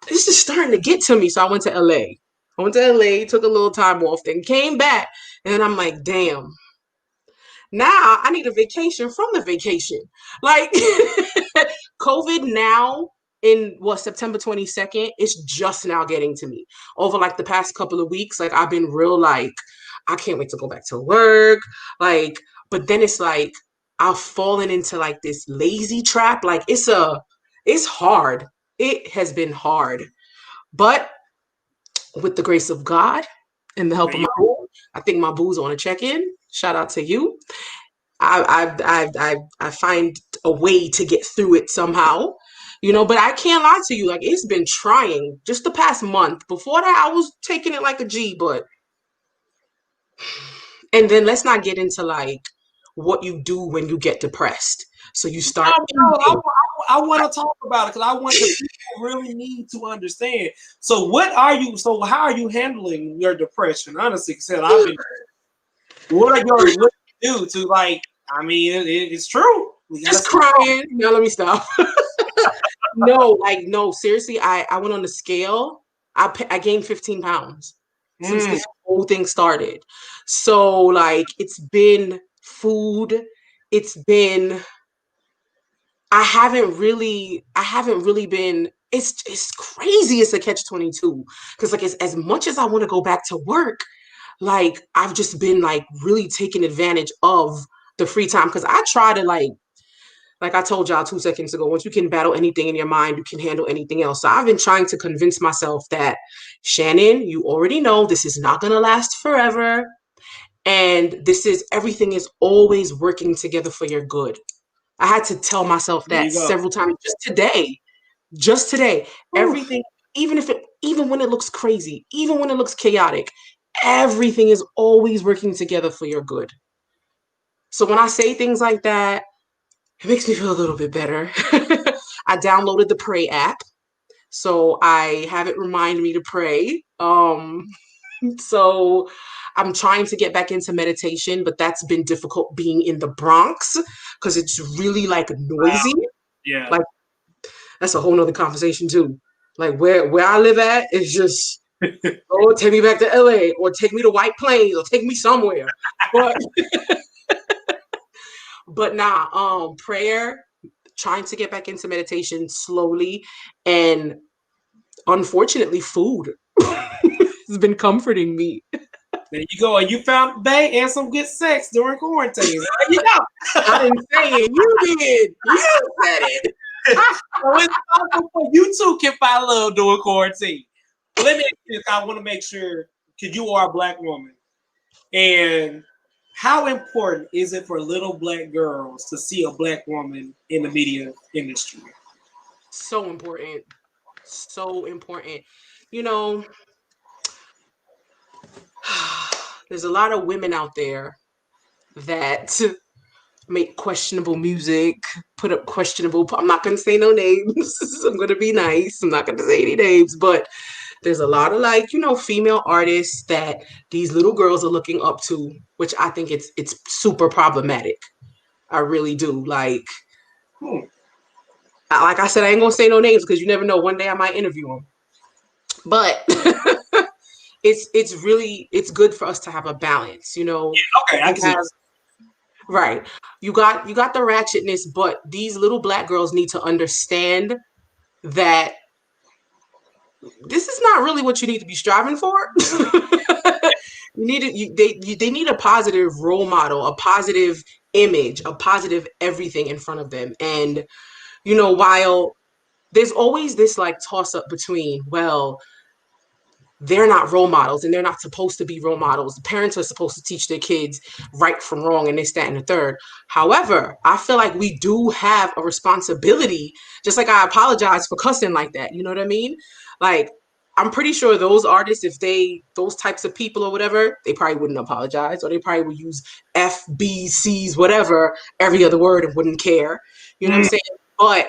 Speaker 2: this is starting to get to me. So I went to LA. I went to LA, took a little time off, then came back. And I'm like, damn, now I need a vacation from the vacation. Like COVID now in September 22nd, it's just now getting to me. Over like the past couple of weeks, like I've been real like, I can't wait to go back to work. Like, but then it's like I've fallen into like this lazy trap. Like it's hard. It has been hard. But with the grace of God and the help of my boo, I think my boo's on a check-in. Shout out to you. I find a way to get through it somehow, but I can't lie to you. Like it's been trying just the past month. Before that, I was taking it like a G, and then let's not get into like what you do when you get depressed. So you start.
Speaker 1: I want to talk about it because I want the people really need to understand. So what are you? So how are you handling your depression? Honestly, said I've been. What do you do to like? I mean, it's true.
Speaker 2: Just crying. No, let me stop. No, seriously. I went on the scale. I gained 15 pounds since this whole thing started. So like it's been food. It's been I haven't really been it's crazy. It's a catch-22 because like as much as I want to go back to work, like I've just been like really taking advantage of the free time because I try to like I told y'all 2 seconds ago, once you can battle anything in your mind, you can handle anything else. So I've been trying to convince myself that, Shannon, you already know this is not going to last forever. And everything is always working together for your good. I had to tell myself that several times just today, everything, even when it looks crazy, even when it looks chaotic, everything is always working together for your good. So when I say things like that, it makes me feel a little bit better. I downloaded the Pray app, so I have it remind me to pray. So I'm trying to get back into meditation, but that's been difficult being in the Bronx because it's really like noisy.
Speaker 1: Wow. Yeah.
Speaker 2: Like that's a whole nother conversation too. Like where I live at is just Oh, take me back to LA, or take me to White Plains, or take me somewhere. But nah, prayer, trying to get back into meditation slowly, and unfortunately food has been comforting me.
Speaker 1: There you go. And you found bae and some good sex during quarantine. There you go.
Speaker 2: I didn't say it, you did. You said it.
Speaker 1: So it's possible for you too can find love during quarantine. But let me ask you this. I want to make sure, because you are a black woman, and how important is it for little black girls to see a black woman in the media industry?
Speaker 2: So important. So important. You know, there's a lot of women out there that make questionable music, put up questionable. I'm not going to say no names. I'm going to be nice. I'm not going to say any names, but there's a lot of, like, female artists that these little girls are looking up to, which I think it's super problematic. I really do.
Speaker 1: Hmm.
Speaker 2: Like I said, I ain't gonna say no names because you never know. One day I might interview them, but it's good for us to have a balance.
Speaker 1: Okay, I can see.
Speaker 2: Right. You got the ratchetness, but these little black girls need to understand that this is not really what you need to be striving for. They need a positive role model, a positive image, a positive everything in front of them. And while there's always this like toss up between, well, they're not role models and they're not supposed to be role models. The parents are supposed to teach their kids right from wrong and this, that, and the third. However, I feel like we do have a responsibility, just like I apologize for cussing like that. You know what I mean? Like, I'm pretty sure those artists, if those types of people or whatever, they probably wouldn't apologize, or they probably would use F, B, C's, whatever, every other word, and wouldn't care. You know what I'm saying? But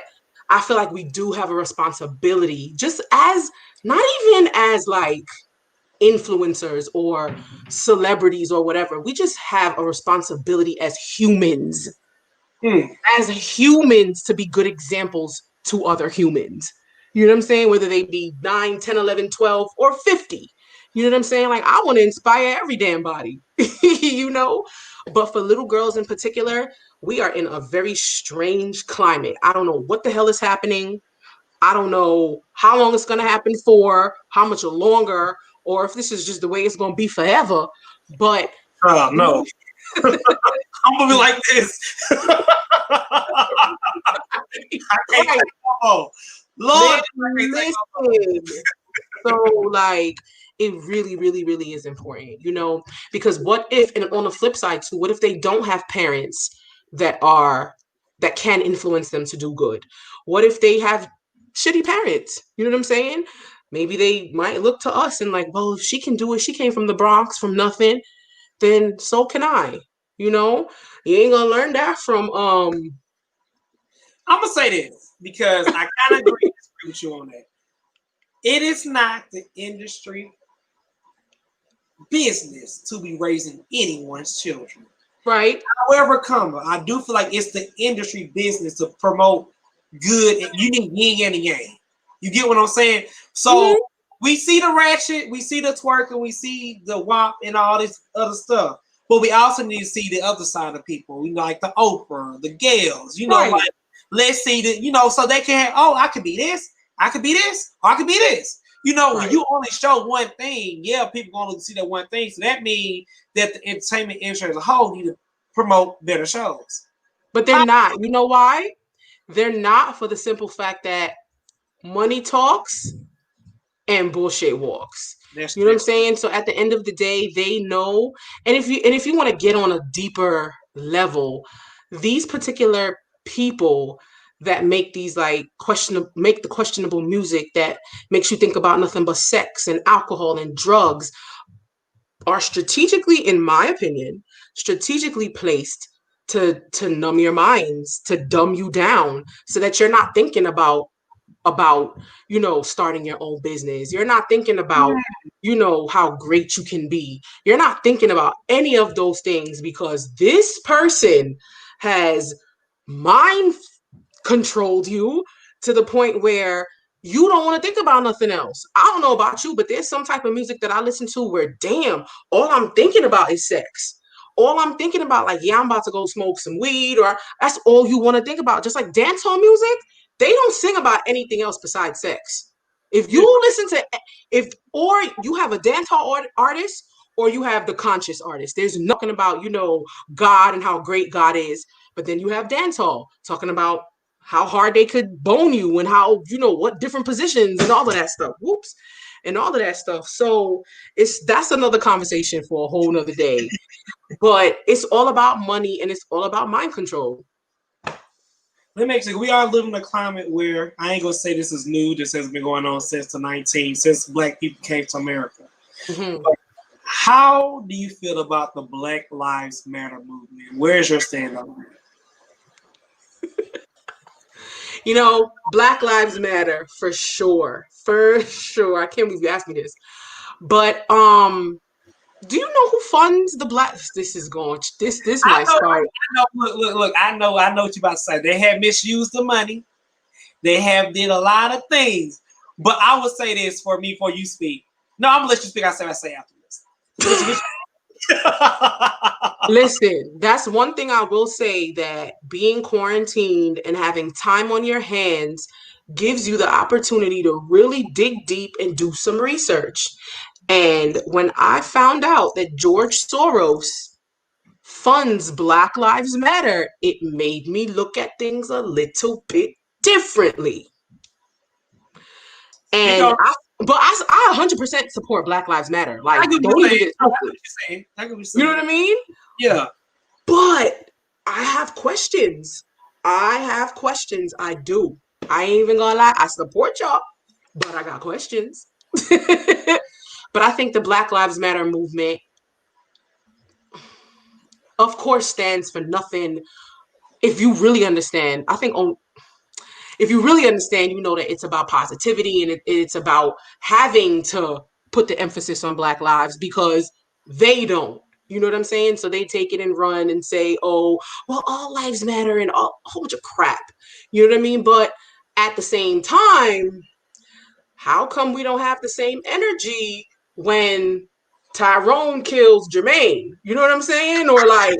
Speaker 2: I feel like we do have a responsibility, just as, not even as like influencers or celebrities or whatever. We just have a responsibility as humans, to be good examples to other humans. You know what I'm saying? Whether they be 9, 10, 11, 12, or 50. You know what I'm saying? Like, I want to inspire every damn body, But for little girls in particular, we are in a very strange climate. I don't know what the hell is happening. I don't know how long it's going to happen for, how much longer, or if this is just the way it's going to be forever. But
Speaker 1: no. I'm gonna be like this. I can't
Speaker 2: right.
Speaker 1: oh, Lord,
Speaker 2: Listen. So, like, it really, really, really is important, because what if, and on the flip side too, what if they don't have parents that can influence them to do good? What if they have shitty parents? You know what I'm saying? Maybe they might look to us and like, well, if she can do it, she came from the Bronx, from nothing, then so can I. You ain't gonna learn that from
Speaker 1: I'm gonna say this because I kind of agree with you on that. It is not the industry business to be raising anyone's children.
Speaker 2: right.
Speaker 1: However, I do feel like it's the industry business to promote good. You need yin and yang. You get what I'm saying? So we see the ratchet, we see the twerking, we see the WAP and all this other stuff. But we also need to see the other side of people. Like the Oprah, the Gales,
Speaker 2: Right.
Speaker 1: like, let's see so they can I could be this, I could be this, or I could be this. When you only show one thing, people gonna see that one thing. So that means that the entertainment industry as a whole need to promote better shows.
Speaker 2: But they're not. You know why? They're not, for the simple fact that money talks and bullshit walks. You know what I'm saying? So at the end of the day, they know. And if you want to get on a deeper level, these particular people that make these like make the questionable music that makes you think about nothing but sex and alcohol and drugs are strategically, in my opinion, strategically placed to numb your minds, to dumb you down, so that you're not thinking about starting your own business. You're not thinking about how great you can be. You're not thinking about any of those things, because this person has mind controlled you to the point where you don't want to think about nothing else. I don't know about you, but there's some type of music that I listen to where, damn, all I'm thinking about is sex. All I'm thinking about, like, yeah, I'm about to go smoke some weed, or that's all you want to think about. Just like dancehall music, they don't sing about anything else besides sex. If you listen to, if, or you have a dancehall artist, or you have the conscious artist, there's nothing about, God and how great God is. But then you have dancehall talking about how hard they could bone you and how, what different positions and all of that stuff. Whoops. And all of that stuff. So that's another conversation for a whole nother day. But it's all about money and it's all about mind control.
Speaker 1: Let me say, we are living in a climate where I ain't gonna say this is new. This has been going on since Black people came to America.
Speaker 2: Mm-hmm.
Speaker 1: How do you feel about the Black Lives Matter movement? Where's your stand on
Speaker 2: it? Black Lives Matter for sure. For sure. I can't believe you asked me this. But do you know who funds the Black? This is going. This might start.
Speaker 1: I know. Look. I know what you're about to say. They have misused the money. They have did a lot of things. But I would say this for me before you speak. No, I'm gonna let you speak. I say after this.
Speaker 2: Listen, that's one thing I will say, that being quarantined and having time on your hands gives you the opportunity to really dig deep and do some research. And when I found out that George Soros funds Black Lives Matter, it made me look at things a little bit differently. And I 100% support Black Lives Matter. Like, don't even get it. You know what I mean?
Speaker 1: Yeah.
Speaker 2: But I have questions. I do. I ain't even gonna lie. I support y'all, but I got questions. But I think the Black Lives Matter movement, of course, stands for nothing. If you really understand, if you really understand, you know that it's about positivity and it's about having to put the emphasis on Black lives, because they don't. You know what I'm saying? So they take it and run and say, oh, well, all lives matter and a whole bunch of crap. You know what I mean? But at the same time, how come we don't have the same energy when Tyrone kills Jermaine? You know what I'm saying? Or like,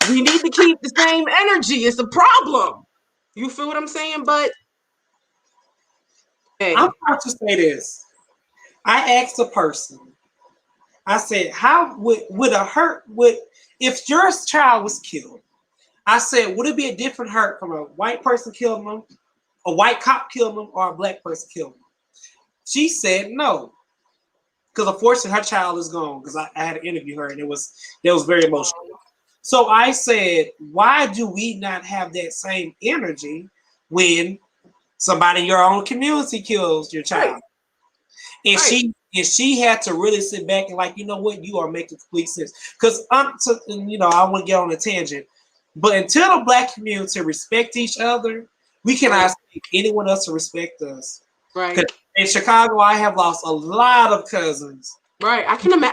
Speaker 2: we need to keep the same energy. It's a problem. You feel what I'm saying? But hey,
Speaker 1: I'm about to say this. I asked a person. I said, "How would a hurt if your child was killed?" I said, "Would it be a different hurt from a white person killing them, a white cop killing them, or a black person killing them?" She said no, because unfortunately her child is gone. Because I had to interview her, and it was very emotional. So I said, "Why do we not have that same energy when somebody in your own community kills your child?" And she had to really sit back and like, you know what, you are making complete sense. Because I want to get on a tangent, but until the black community respect each other, we cannot expect anyone else to respect us.
Speaker 2: Right.
Speaker 1: In Chicago, I have lost a lot of cousins.
Speaker 2: Right. I can imagine.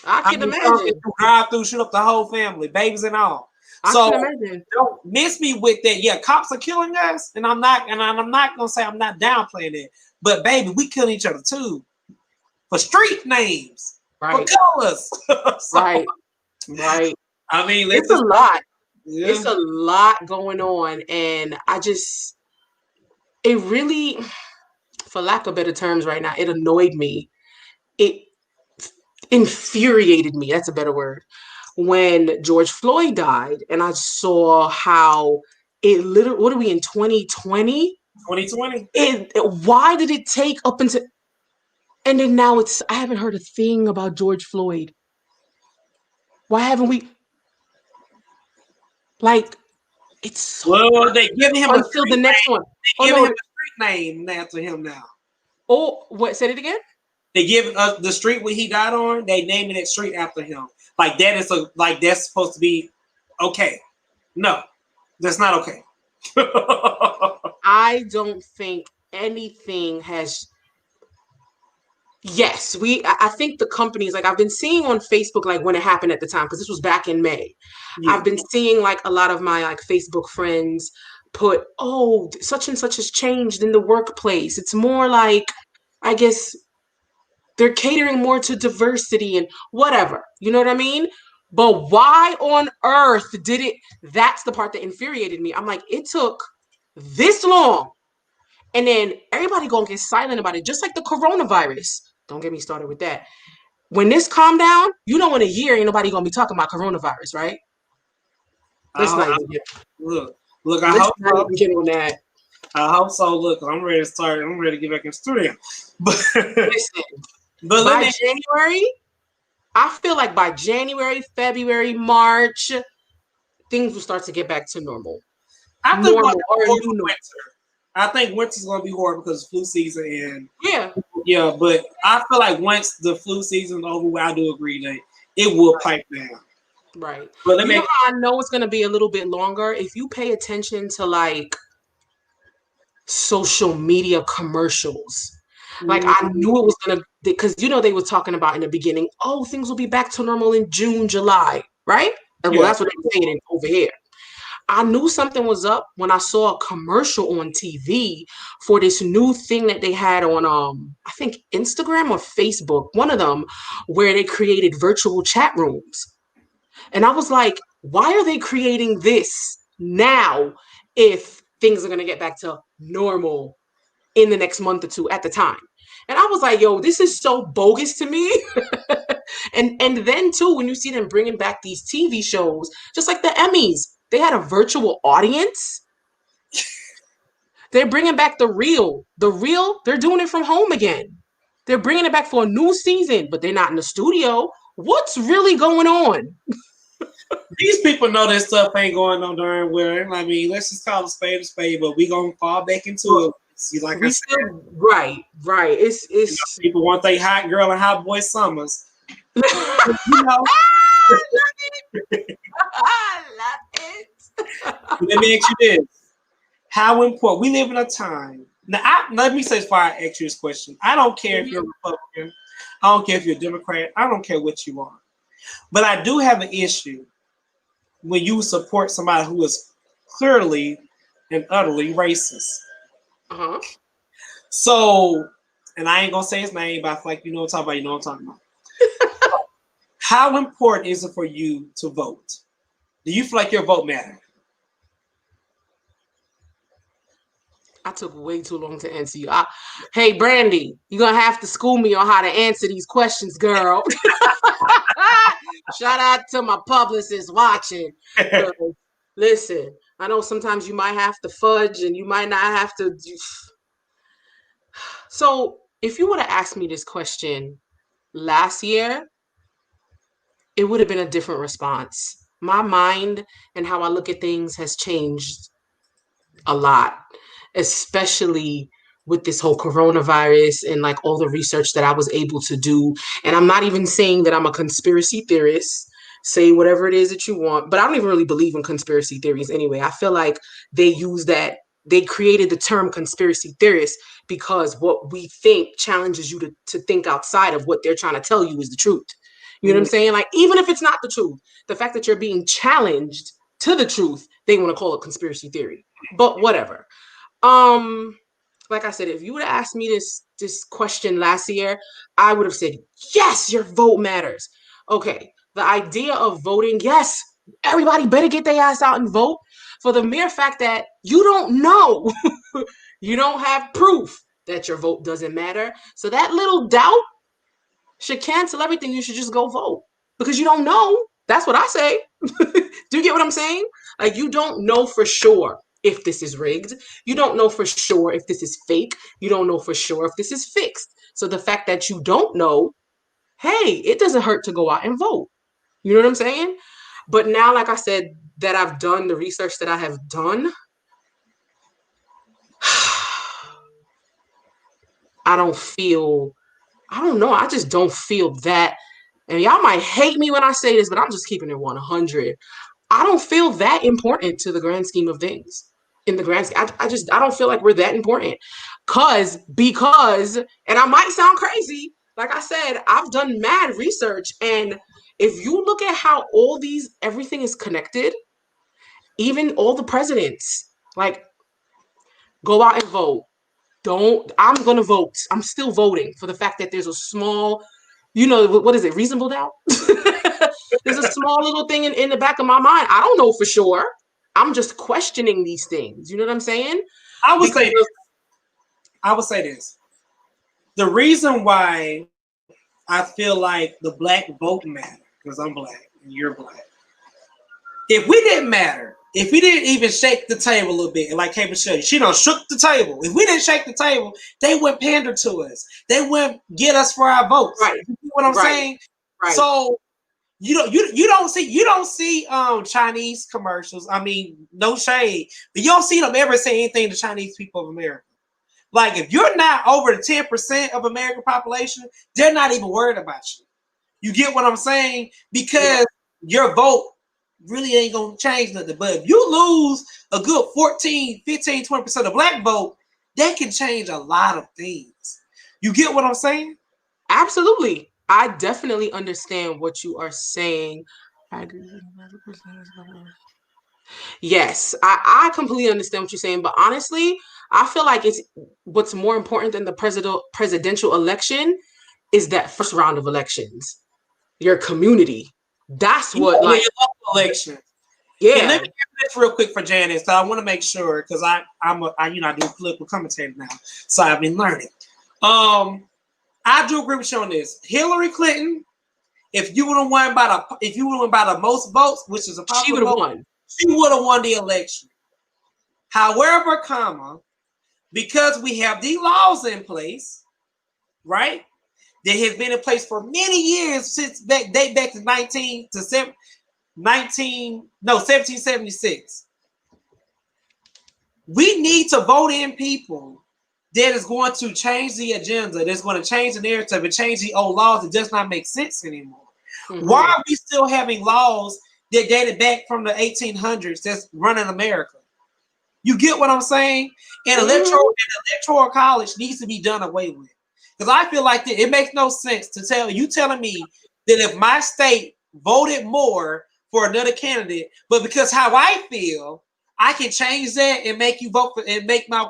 Speaker 2: I can imagine.
Speaker 1: Drive through, shoot up the whole family, babies and all.
Speaker 2: I
Speaker 1: So
Speaker 2: can imagine.
Speaker 1: Don't miss me with that. Yeah, cops are killing us, and I'm not gonna say I'm not downplaying it. But baby, we kill each other too for street names, for colors.
Speaker 2: Right.
Speaker 1: I mean,
Speaker 2: it's a lot. Yeah. It's a lot going on, and it really, for lack of better terms, right now, it annoyed me. It infuriated me. That's a better word. When George Floyd died, and I saw how it literally, what are we in 2020?
Speaker 1: 2020.
Speaker 2: Why did it take up until, and then now I haven't heard a thing about George Floyd. Why haven't we? Like, it's so
Speaker 1: they give him
Speaker 2: until the next one.
Speaker 1: They give him a street name after him now.
Speaker 2: Oh, what? Said it again?
Speaker 1: They give the street where he died on. They naming that street after him. Like that's supposed to be okay. No, that's not okay.
Speaker 2: I don't think anything has. Yes, I think the companies, like I've been seeing on Facebook, like when it happened at the time, because this was back in May. Yeah. I've been seeing like a lot of my like Facebook friends put, oh, such and such has changed in the workplace. It's more like, I guess they're catering more to diversity and whatever. You know what I mean? But why on earth did it? That's the part that infuriated me. I'm like, it took this long. And then everybody gonna get silent about it, just like the coronavirus. Don't get me started with that. When this calm down, you know, in a year, ain't nobody gonna be talking about coronavirus, right? Let's not even get.
Speaker 1: Look, look. I
Speaker 2: Let's
Speaker 1: hope
Speaker 2: not
Speaker 1: so.
Speaker 2: even get on that.
Speaker 1: I hope so. Look, I'm ready to start. I'm ready to get back in the studio. But
Speaker 2: Listen,
Speaker 1: but let
Speaker 2: by
Speaker 1: me.
Speaker 2: January, I feel like by January, February, March, things will start to get back to normal.
Speaker 1: I think we're
Speaker 2: Normal or a
Speaker 1: going
Speaker 2: new
Speaker 1: for
Speaker 2: normal.
Speaker 1: winter. I think winter's gonna be horrible because of flu season and
Speaker 2: Yeah.
Speaker 1: yeah. But I feel like once the flu season's over, I do agree that it will pipe down.
Speaker 2: Right.
Speaker 1: But let
Speaker 2: You
Speaker 1: me.
Speaker 2: know how I know it's gonna be a little bit longer? If you pay attention to like social media commercials. Like I knew it was gonna because you know they were talking about in the beginning, oh, things will be back to normal in June, July, right? And well,
Speaker 1: Yeah.
Speaker 2: that's what they were saying over here. I knew something was up when I saw a commercial on TV for this new thing that they had on I think Instagram or Facebook, one of them, where they created virtual chat rooms. And I was like, why are they creating this now if things are gonna get back to normal in the next month or two at the time? And I was like, yo, this is so bogus to me. And then too, when you see them bringing back these TV shows, just like the Emmys, they had a virtual audience. They're bringing back the real. They're doing it from home again. They're bringing it back for a new season, but they're not in the studio. What's really going on?
Speaker 1: These people know that stuff ain't going on darn well. I mean, let's just call a spade, but we gonna fall back into it. See, like I
Speaker 2: We
Speaker 1: said,
Speaker 2: still right. It's
Speaker 1: people want they hot girl and hot boy summers. You know,
Speaker 2: I love it.
Speaker 1: let me ask you this: how important? We live in a time. Now, let me say, before I ask you this question, I don't care if you're a Republican, I don't care if you're a Democrat, I don't care what you are, but I do have an issue when you support somebody who is clearly and utterly racist.
Speaker 2: Uh-huh.
Speaker 1: So, and I ain't gonna say his name, but I feel like you know what I'm talking about. You know what I'm talking about. How important is it for you to vote? Do you feel like your vote matters?
Speaker 2: I took way too long to answer you. Hey, Brandy, you're gonna have to school me on how to answer these questions, girl. Shout out to my publicist watching. Listen, I know sometimes you might have to fudge and you might not have to. So, if you would have asked me this question last year, it would have been a different response. My mind and how I look at things has changed a lot, especially with this whole coronavirus and like all the research that I was able to do. And I'm not even saying that I'm a conspiracy theorist. Say whatever it is that you want, but I don't even really believe in conspiracy theories anyway. I feel like they use that, they created the term conspiracy theorist because what we think challenges you to think outside of what they're trying to tell you is the truth. You know what I'm saying? Like, even if it's not the truth, the fact that you're being challenged to the truth, they want to call it conspiracy theory. But whatever. Um, like I said, if you would have asked me this question last year, I would have said, yes, your vote matters. Okay, the idea of voting, yes, everybody better get their ass out and vote for the mere fact that you don't know. You don't have proof that your vote doesn't matter. So that little doubt should cancel everything. You should just go vote because you don't know. That's what I say. Do you get what I'm saying? Like, you don't know for sure if this is rigged. You don't know for sure if this is fake. You don't know for sure if this is fixed. So the fact that you don't know, hey, it doesn't hurt to go out and vote. You know what I'm saying? But now, like I said, that I've done the research that I have done, I don't know. I just don't feel that. And y'all might hate me when I say this, but I'm just keeping it 100. I don't feel that important to the grand scheme of things. In the grand scheme, I don't feel like we're that important. Because, and I might sound crazy, like I said, I've done mad research. And if you look at how everything is connected, even all the presidents, Like, go out and vote. I'm going to vote. I'm still voting for the fact that there's a small, what is it? Reasonable doubt? There's a small little thing in the back of my mind. I don't know for sure. I'm just questioning these things. You know what I'm saying?
Speaker 1: I would say this. The reason why I feel like the black vote matter, because I'm black and you're black. If we didn't matter, if we didn't even shake the table a little bit, like K. Michelle, she done shook the table. If we didn't shake the table, they wouldn't pander to us. They wouldn't get us for our votes.
Speaker 2: Right.
Speaker 1: You know what I'm saying?
Speaker 2: Right.
Speaker 1: So you don't see Chinese commercials. I mean, no shade, but you don't see them ever say anything to Chinese people of America. Like, if you're not over the 10% of American population, they're not even worried about you. You get what I'm saying? Because your vote really ain't going to change nothing. But if you lose a good 14, 15, 20% of the black vote, that can change a lot of things. You get what I'm saying?
Speaker 2: Absolutely. I definitely understand what you are saying. I agree. Yes, I completely understand what you're saying. But honestly, I feel like what's more important than the presidential election is that first round of elections. Your community. That's what,
Speaker 1: like, your local election.
Speaker 2: Yeah.
Speaker 1: And let me get this real quick for Janice. So I want to make sure, because I do political commentator now, so I've been learning. I do agree with you on this. Hillary Clinton, if you would have won by the most votes, which is a popular
Speaker 2: she would have
Speaker 1: vote,
Speaker 2: won.
Speaker 1: She would have won the election. However, because we have these laws in place, right? That has been in place for many years since date back to 1776. We need to vote in people that is going to change the agenda, that's going to change the narrative and change the old laws that does not make sense anymore. Mm-hmm. Why are we still having laws that dated back from the 1800s that's running America? You get what I'm saying? And electoral college needs to be done away with. Because I feel like it makes no sense to telling me that if my state voted more for another candidate, but because how I feel, I can change that and make you vote for and make my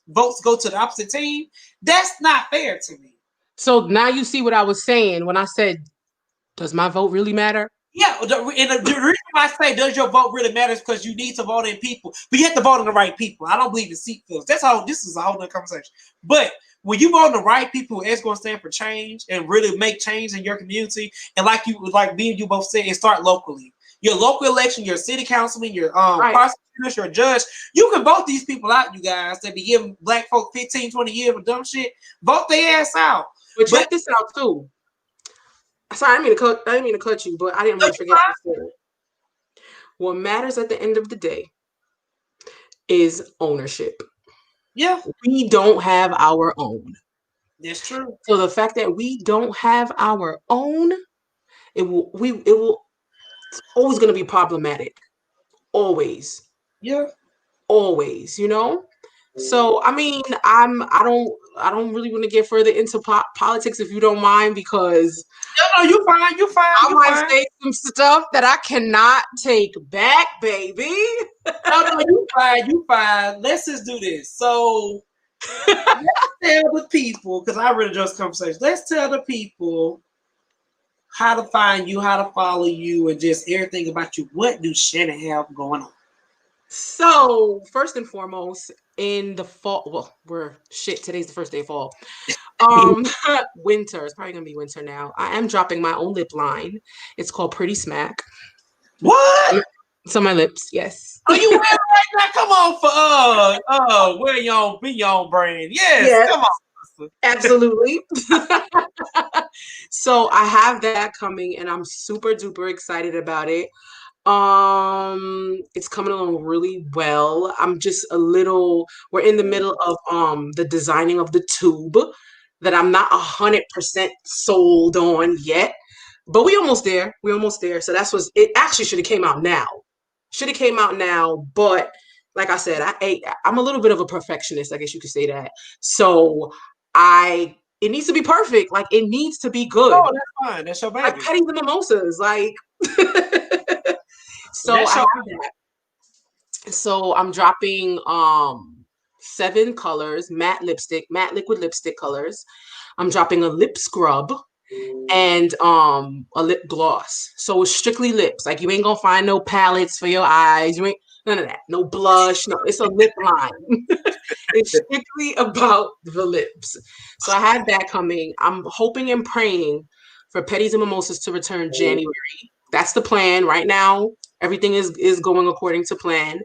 Speaker 1: votes go to the opposite team. That's not fair to me.
Speaker 2: So now you see what I was saying when I said, does my vote really matter?
Speaker 1: Yeah, and the reason I say does your vote really matter is because you need to vote in people, but you have to vote in the right people. I don't believe in seat fills. This is a whole other conversation. But when you vote in the right people, it's going to stand for change and really make change in your community. And like me and you both said, it start locally. Your local election, your city councilman, your prosecutors, your judge, you can vote these people out, you guys, that be giving black folk 15, 20 years for dumb shit. Vote their ass out.
Speaker 2: But check this out too. Sorry, I didn't mean to cut you, but I didn't want to forget to say it. What matters at the end of the day is ownership.
Speaker 1: Yeah.
Speaker 2: We don't have our own.
Speaker 1: That's true.
Speaker 2: So the fact that we don't have our own, it's always going to be problematic. Always.
Speaker 1: Yeah.
Speaker 2: Always, So I mean, I don't really want to get further into politics if you don't mind, because
Speaker 1: no, you fine.
Speaker 2: I might say some stuff that I cannot take back, baby.
Speaker 1: No, you fine. Let's just do this. So let's tell the people, because I really just conversation. Let's tell the people how to find you, how to follow you, and just everything about you. What do Shannon have going on?
Speaker 2: So first and foremost, in the fall, today's the first day of fall. Winter. It's probably gonna be winter now. I am dropping my own lip line. It's called Pedis Mack.
Speaker 1: What?
Speaker 2: It's on my lips, yes.
Speaker 1: Are you wearing it right now? Come on wear your own brand. Yes, come on.
Speaker 2: Absolutely. So I have that coming and I'm super duper excited about it. It's coming along really well. We're in the middle of the designing of the tube that I'm not 100% sold on yet, but we almost there. So it actually should have came out now. But like I said, I'm a little bit of a perfectionist, I guess you could say that. So it needs to be perfect. Like, it needs to be good.
Speaker 1: Oh, that's fine. That's your baby.
Speaker 2: Like petting the mimosas, like. So I have that. So I'm dropping 7 colors, matte liquid lipstick colors. I'm dropping a lip scrub and a lip gloss. So it's strictly lips. Like you ain't gonna find no palettes for your eyes. You ain't none of that. No blush. No, it's a lip line. It's strictly about the lips. So I had that coming. I'm hoping and praying for Pedis and Mimosas to return January. That's the plan right now. Everything is going according to plan.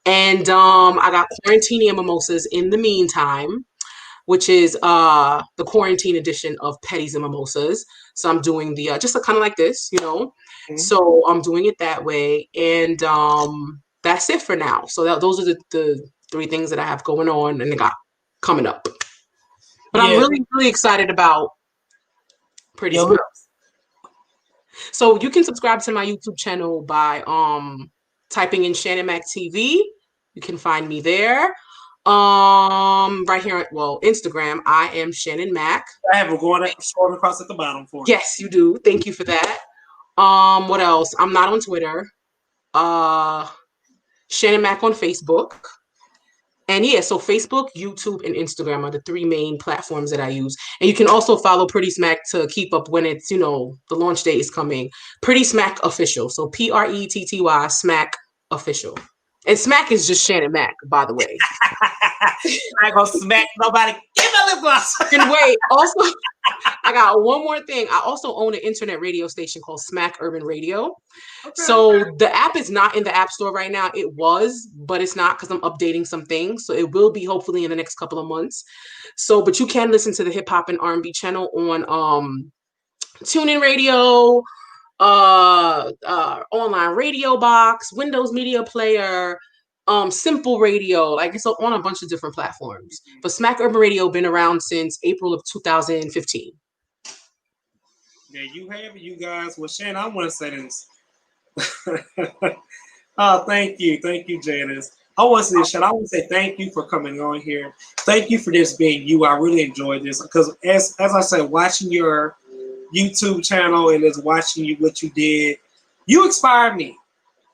Speaker 2: And I got Quarantini and Mimosas in the meantime, which is the quarantine edition of Pedis and Mimosas. So I'm doing the just kind of like this, you know.
Speaker 1: Mhm.
Speaker 2: So I'm doing it that way, and that's it for now. So those are the 3 things that I have going on and I got coming up. But I'm
Speaker 1: Yeah.
Speaker 2: really excited about Pretty
Speaker 1: Yo,
Speaker 2: Smile. So you can subscribe to my YouTube channel by typing in Shannon Mack TV. You can find me there. Right here, well, Instagram, I am Shannon Mack.
Speaker 1: I have a scrolling across at the bottom for you.
Speaker 2: Yes, you do. Thank you for that. What else? I'm not on Twitter. Shannon Mack on Facebook. And yeah, so Facebook, YouTube, and Instagram are the 3 main platforms that I use. And you can also follow Pretty Smack to keep up when it's, you know, the launch date is coming. Pretty Smack Official. So PRETTY Smack Official. And Smack is just Shannon Mack, by the way.
Speaker 1: I ain't gonna smack nobody. Give me a lip gloss.
Speaker 2: And wait, also, I got one more thing. I also own an internet radio station called Smack Urban Radio. Okay. So the app is not in the App Store right now. It was, but it's not because I'm updating some things. So it will be hopefully in the next couple of months. So, but you can listen to the hip hop and R&B channel on TuneIn Radio, online radio box, Windows Media Player, Simple Radio, like it's on a bunch of different platforms. But Smack Urban Radio been around since April of 2015.
Speaker 1: Yeah, you have it, you guys. Well, Shannon, I want to say this. Oh, thank you, Janice. I want to say this, Shannon. I want to say thank you for coming on here. Thank you for this being you. I really enjoyed this because, as I said, watching your YouTube channel and as watching you what you did, you inspired me.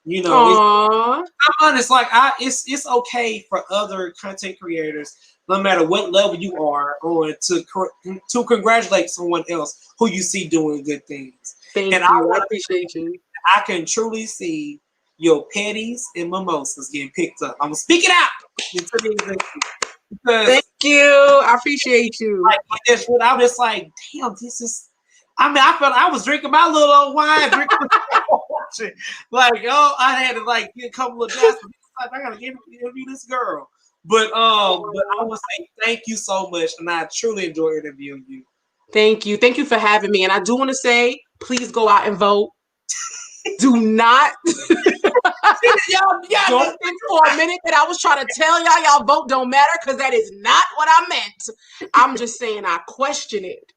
Speaker 1: You know, I'm honest. Like it's okay for other content creators, no matter what level you are on, to congratulate someone else who you see doing good things.
Speaker 2: Thank you. I appreciate you.
Speaker 1: I can truly see your Pedis and Mimosas getting picked up. I'm gonna speak it out into the because
Speaker 2: thank you. I appreciate you.
Speaker 1: Like this, I was just like, damn, this is. I mean, I felt I was drinking my little old wine, drinking like, oh, I had to like get a couple of glasses. Like, I gotta interview this girl. But I want to say thank you so much, and I truly enjoy interviewing you.
Speaker 2: Thank you for having me. And I do want to say, please go out and vote. Do not. Don't think for a minute that I was trying to tell y'all vote don't matter, because that is not what I meant. I'm just saying I question it.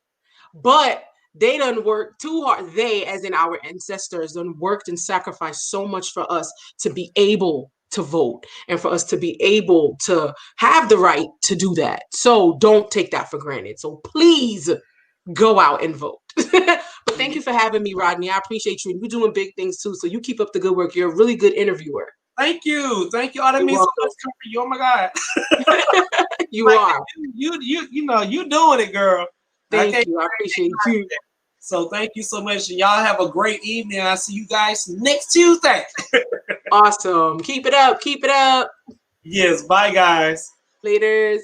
Speaker 2: But they done worked too hard. They, as in our ancestors, done worked and sacrificed so much for us to be able to vote and for us to be able to have the right to do that. So don't take that for granted. So please go out and vote. But thank you for having me, Rodney. I appreciate you. You're doing big things too. So you keep up the good work. You're a really good interviewer.
Speaker 1: Thank you. Oh, that means so much coming to you. Oh my God.
Speaker 2: You are.
Speaker 1: You know, you doing it, girl.
Speaker 2: Thank you. I appreciate you.
Speaker 1: So thank you so much. Y'all have a great evening. I'll see you guys next Tuesday.
Speaker 2: Awesome. Keep it up. Keep it up.
Speaker 1: Yes. Bye, guys.
Speaker 2: Laters.